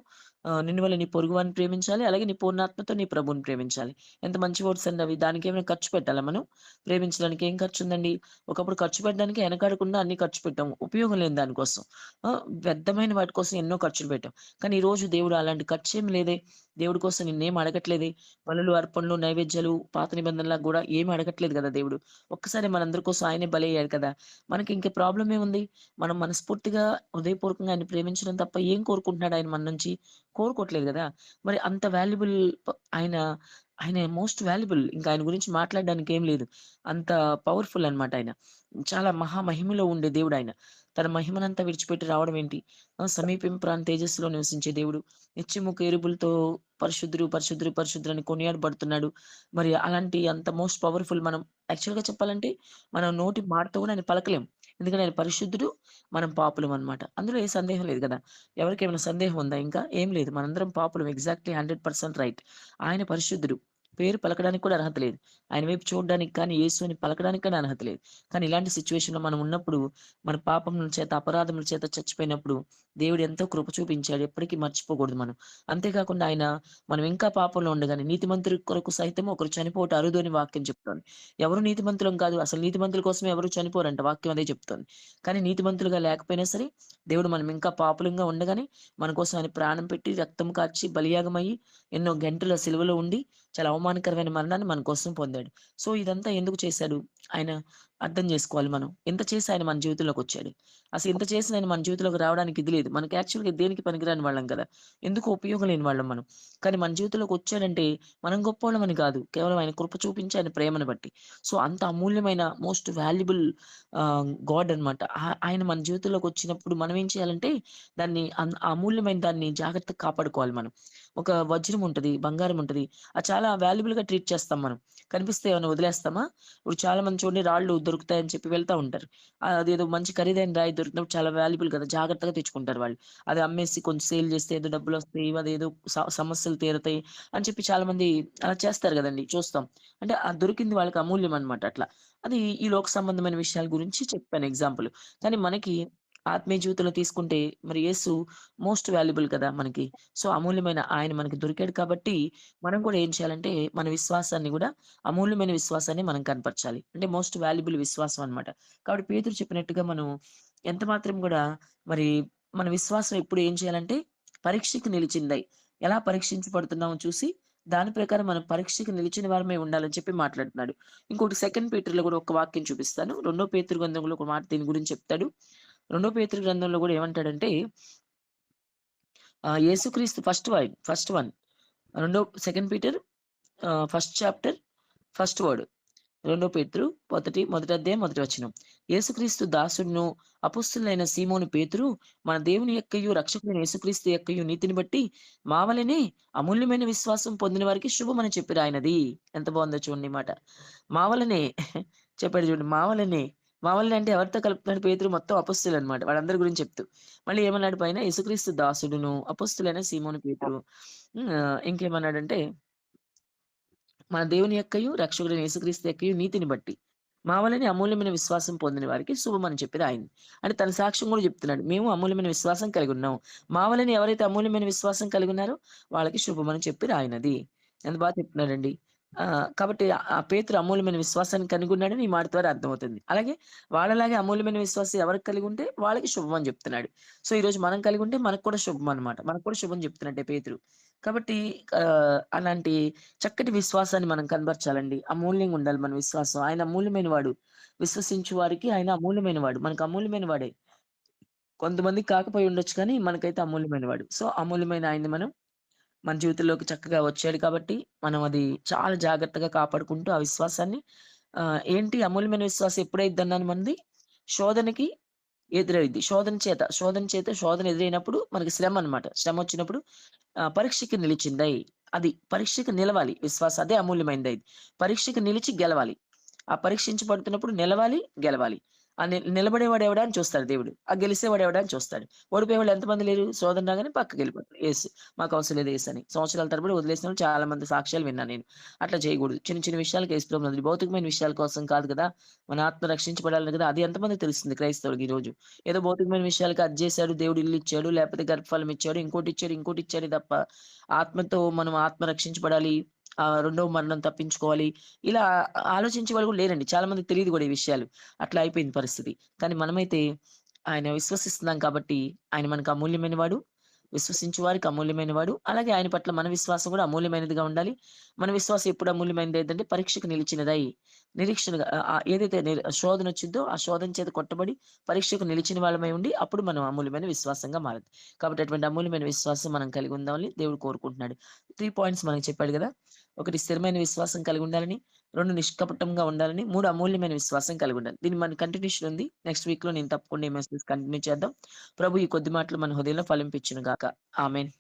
నిన్ను వల్ల నీ పొరుగువాడిని ప్రేమించాలి. అలాగే నీ పూర్ణ ఆత్మతో నీ ప్రభువుని ప్రేమించాలి. ఎంత మంచి వర్డ్స్ అండి అవి. దానికేమైనా ఖర్చు పెట్టాలా మనం? ప్రేమించడానికి ఏం ఖర్చుందండి? ఒకప్పుడు ఖర్చు పెట్టడానికి వెనకాడకుండా అన్నీ ఖర్చు పెట్టాం. ఉపయోగం లేని దాని కోసం. వ్యర్థమైన వాటి కోసం ఎన్నో ఖర్చులు పెట్టాం. కానీ ఈరోజు దేవుడు అలాంటి ఖర్చేమి లేదే. దేవుడి కోసం నిన్నేం అడగట్లేదే. బలులు, అర్పణలు, నైవేద్యాలు పాత నిబంధనలా గూడా ఏమి అడగట్లేదు గదా దేవుడు. ఒక్కసారి మనందరి కోసం ఆయనే బలయ్యాడు కదా! మనకింక ప్రాబ్లమ్ ఏముంది? మనం మనస్ఫూర్తిగా, హృదయపూర్వకంగా ఆయన్ని ప్రేమించడం తప్ప ఏం కోరుకుంటున్నాడు ఆయన మన నుంచి? కోరుకోవట్లేదు గదా! మరి అంత వాల్యుబుల్ ఆయన, ఆయన మోస్ట్ వాల్యుబుల్. ఇంక ఆయన గురించి మాట్లాడడానికి ఏం లేదు. అంత పవర్‌ఫుల్ అన్నమాట ఆయన. చాలా మహా మహిమలో ఉండే దేవుడాయన. తన మహిమనంతా విడిచిపెట్టి రావడం ఏంటి? సమీపింపరాని తేజస్సులో నివసించే దేవుడు. నిత్యము కేరుబులతో పరిశుద్ధుడు, పరిశుద్ధుడు, పరిశుద్ధుడని కొనియాడబడుతున్నాడు. మరి అలాంటి అంత మోస్ట్ పవర్‌ఫుల్ మనం యాక్చువల్‌గా చెప్పాలంటే, మనం నోటి మాటతో కూడా ఆయన పలకలేం. ఎందుకంటే ఆయన పరిశుద్ధుడు, మనం పాపులం అన్నమాట. అందులో ఏ సందేహం లేదు గదా! ఎవరికేమైనా సందేహం ఉందా ఇంకా? ఏం లేదు. మనందరం పాపులం. Exactly 100% right. ఆయన పరిశుద్ధుడు. పేరు పలకడానికి కూడా అర్హత లేదు. ఆయన వైపు చూడడానికి కానీ, యేసు అని పలకడానికి కానీ అర్హత లేదు. కానీ ఇలాంటి సిట్యుయేషన్‌లో మనం ఉన్నప్పుడు, మన పాపముల చేత, అపరాధముల చేత చచ్చిపోయినప్పుడు, దేవుడు ఎంతో కృప చూపించాడు. ఎప్పటికీ మర్చిపోకూడదు మనం. అంతేకాకుండా ఆయన మనం ఇంకా పాపంలో ఉండగానే నీతిమంతుల కొరకు సైతం ఒకరు చనిపోవుట అరుదు అని వాక్యం చెప్తోంది. ఎవరు నీతిమంతులం కాదు. అసలు నీతిమంతుల కోసమే ఎవరు చనిపోరంట. వాక్యం అదే చెప్తోంది. కానీ నీతిమంతులుగా లేకపోయినా సరే, దేవుడు మనం ఇంకా పాపులంగా ఉండగానే మన కోసం ఆయన ప్రాణం పెట్టి, రక్తం కార్చి, బలియాగమయ్యి, ఎన్నో గంటల సిలువలో ఉండి, చాలా అవమానకరమైన మరణాన్ని మన కోసం పొందాడు. సో, ఇదంతా ఎందుకు చేశాడు? ఆయన అర్థం జేసుకోవాలి మనం. ఇంత చేసి ఆయన మన జీవితంలోకొచ్చాడు. అసలు ఇంత చేసిన ఆయన మన జీవితంలోకి రావడానికి ఇది లేదు. మనకి యాక్చువల్‌గా దేనికి పనికిరాని వాళ్ళం కదా! ఎందుకు ఉపయోగం లేని వాళ్ళం మనం. కానీ మన జీవితంలోకొచ్చాడంటే మనం గొప్పోళ్ళమని కాదు. కేవలం ఆయన కృప చూపించి ఆయన ప్రేమను బట్టి. సో, అంత అమూల్యమైన మోస్ట్ వాల్యుబుల్ గాడ్ అన్నమాట. ఆయన మన జీవితంలోకొచ్చినప్పుడు మనం ఏం చేయాలంటే దాన్ని ఆ అమూల్యమైన దాన్ని జాగ్రత్తగా కాపాడుకోవాలి మనం. ఒక వజ్రం ఉంటది, బంగారం ఉంటది. అది చాలా వాల్యుబుల్‌గా ట్రీట్ చేస్తాం మనం. కనిపిస్తే ఏమన్నా వదిలేస్తామా? ఇప్పుడు చాలా మంది చూడండి రాళ్ళు దొరుకుతాయని చెప్పి వెళ్తా ఉంటారు. అదేదో మంచి ఖరీదైన రాయి దొరికినప్పుడు చాలా వాల్యుబుల్ కదా! జాగ్రత్తగా తెచ్చుకుంటారు వాళ్ళు. అది అమ్మేసి కొంచెం సేల్ చేస్తే ఏదో డబ్బులొస్తాయి. అదేదో సమస్యలు తీరతాయి అని చెప్పి చాలామంది అలా చేస్తారు గదండీ! చూస్తాం. అంటే దొరికింది వాళ్ళకి అమూల్యం అన్నమాట అట్లా. అది ఈ లోక సంబంధమైన విషయాల గురించి చెప్పాను ఎగ్జాంపుల్. కానీ మనకి ఆత్మీయ జీవితంలో తీసుకుంటే మరి యేసు మోస్ట్ వాల్యుబుల్ కదా మనకి. సో, అమూల్యమైన ఆయన మనకి దొరికాడు కాబట్టి, మనం కూడా ఏం చేయాలంటే, మన విశ్వాసాన్ని గూడా అమూల్యమైన విశ్వాసాన్ని మనం కనపరచాలి. అంటే మోస్ట్ వాల్యుబుల్ విశ్వాసం అన్నమాట. కాబట్టి పేతురు చెప్పినట్టుగా మనం ఎంత మాత్రం గూడా మరి మన విశ్వాసం ఎప్పుడు ఏం చేయాలంటే, పరీక్షకి నిలిచిందై. ఎలా పరీక్షించబడుతున్నామో చూసి, దాని ప్రకారం మనం పరీక్షకి నిలిచిన వారమై ఉండాలని చెప్పి మాట్లాడుతున్నాడు. ఇంకోటి సెకండ్ పీటర్‌లో గూడా ఒక వాక్యం చూపిస్తాను. రెండో పేతురు గ్రంథంలో ఒక మాట దీని గురించి చెప్తాడు. రెండో పేతురు గ్రంథంలో గూడా ఏమంటాడంటే యేసుక్రీస్తు first one second Peter first chapter first word. రెండో పేతురు మొదటి అధ్యాయం మొదటి వచనం. యేసుక్రీస్తు దాసుడును అపొస్తలుడైన సీమోను పేతురు మన దేవుని యొక్కయు రక్షకుడైన యేసుక్రీస్తు యొక్కయు నీతిని బట్టి మా వలనే అమూల్యమైన విశ్వాసం పొందిన వారికి శుభమని చెప్పి రాయినది. ఎంత బావుందో చూడండి ఈ మాట. మా వలనే చెప్పాడు చూడండి. మా వలనే అంటే ఎవరితో కలుపుతున్నాడు పేతురు? మొత్తం అపొస్తలులనమాట. వాళ్ళందరి గురించి చెప్తూ. మళ్ళీ ఏమన్నాడు పైన యేసుక్రీస్తు దాసుడును అపొస్తలుడైన సీమోను పేతురు. ఇంకేమన్నాడంటే మన దేవుని యొక్కయు, రక్షకుడైన యేసుక్రీస్తు యొక్కయు నీతిని బట్టి, మా వలనే అమూల్యమైన విశ్వాసం పొందిన వారికి శుభమని చెప్పి రాయింది. అంటే తన సాక్ష్యం గూడా చెప్తున్నాడు. మేము అమూల్యమైన విశ్వాసం కలిగున్నాం. మా వలన ఎవరైతే అమూల్యమైన విశ్వాసం కలిగున్నారో వాళ్ళకి శుభమని చెప్పి రాయినది. ఎంత బా చెప్తున్నాడండి. కాబట్టి ఆ పేతురు అమూల్యమైన విశ్వాసాన్ని కలిగున్నాడని ఈ మాట ద్వారా అర్థమవుతుంది. అలాగే వాళ్ళలాగే అమూల్యమైన విశ్వాసం ఎవరికి కలిగుంటే వాళ్ళకి శుభమని చెప్తున్నాడు. సో, ఈరోజు మనం కలిగుంటే మనకు కూడా శుభం అన్నమాట. మనకు కూడా శుభం చెప్తున్నట్టే పేతురు. కాబట్టి అలాంటి చక్కటి విశ్వాసాన్ని మనం కనబరచాలండి. అమూల్యంగా ఉండాలి మన విశ్వాసం. ఆయన అమూల్యమైన వాడు. విశ్వసించు వారికి ఆయన అమూల్యమైన వాడు. మనకు అమూల్యమైన వాడే. కొంతమందికి కాకపోయి ఉండొచ్చు కానీ, మనకైతే అమూల్యమైన వాడు. సో, అమూల్యమైన ఆయన్ని మనం మన జీవితంలోకి చక్కగా వచ్చాడు కాబట్టి, మనం అది చాలా జాగ్రత్తగా కాపాడుకుంటూ ఆ విశ్వాసాన్ని ఏంటి అమూల్యమైన విశ్వాసం ఎప్పుడైద్దన్నాను మనది? శోధనకి ఎదురైద్ది. శోధన ఎదురైనప్పుడు మనకి శ్రమనమాట. శ్రమొచ్చినప్పుడు పరీక్షకి నిలిచిందై. అది పరీక్షకి నిలవాలి విశ్వాసం. అదే అమూల్యమైనదది. పరీక్షకి నిలిచి గెలవాలి. ఆ పరీక్షించబడుతున్నప్పుడు నిలవాలి, గెలవాలి. నిలబడేవాడు ఎవడా అని చూస్తాడు దేవుడు. గెలిసేవాడు ఎవడా అని చూస్తాడు. ఓడిపోయేవాళ్ళు ఎంతమంది లేరు? శోధన రాగానే పక్కకెళ్ళిపోతారు. మాకవసరం లేదు యేసని. సంవత్సరాల తరబడి వదిలేసినోళ్ళు చాలా మంది సాక్ష్యాలు విన్నాను నేను. అట్లా చేయకూడదు. చిన్న చిన్న విషయాలకి యేసు ప్రభువుని వదిలి భౌతికమైన విషయాల కోసం కాదు కదా! మన ఆత్మ రక్షించబడాలి కదా! అది ఎంతమందికి తెలుస్తుంది క్రైస్తవుడికి ఈరోజు. ఏదో భౌతికమైన విషయాలకి అది జేశాడు, దేవుడు ఇల్లు ఇచ్చాడు, లేకపోతే గర్భఫలం ఇచ్చాడు, ఇంకోటి ఇచ్చాడు తప్ప ఆత్మతో మనం ఆత్మ రక్షించబడాలి. రెండవ మరణం తప్పించుకోవాలి. ఇలా ఆలోచించే వాళ్ళు కూడా లేరండి. చాలా మందికి తెలీదు గూడా ఈ విషయాలు. అట్లా అయిపోయింది పరిస్థితి. కానీ మనమైతే ఆయన విశ్వసిస్తున్నాం కాబట్టి ఆయన మనకు అమూల్యమైన వాడు. విశ్వసించు వారికి అమూల్యమైన వాడు. అలాగే ఆయన పట్ల మన విశ్వాసం కూడా అమూల్యమైనదిగా ఉండాలి. మన విశ్వాసం ఎప్పుడు అమూల్యమైనది ఏంటంటే పరీక్షకు నిలిచినదై నిరీక్షణగా ఏదైతే శోధనొచ్చిద్దో ఆ శోధన చేత కొట్టబడి పరీక్షకు నిలిచిన వాళ్ళమై ఉండి అప్పుడు మనం అమూల్యమైన విశ్వాసంగా మారదు. కాబట్టి అటువంటి అమూల్యమైన విశ్వాసం మనం కలిగి ఉందామని దేవుడు కోరుకుంటున్నాడు. 3 పాయింట్స్ మనకు చెప్పాడు గదా! 1 స్థిరమైన విశ్వాసం కలిగి ఉండాలని, 2 నిష్కపటంగా ఉండాలని, 3 అమూల్యమైన విశ్వాసం కలిగి ఉండాలి. దీని మన కంటిన్యూషన్ ఉంది. నెక్స్ట్ వీక్‌లో నేను తప్పకుండా ఈ మెసేజ్ కంటిన్యూ చేద్దాం. ప్రభు ఈ కొద్ది మాటలు మన హృదయంలో ఫలింపించును గాక. ఆమేన్.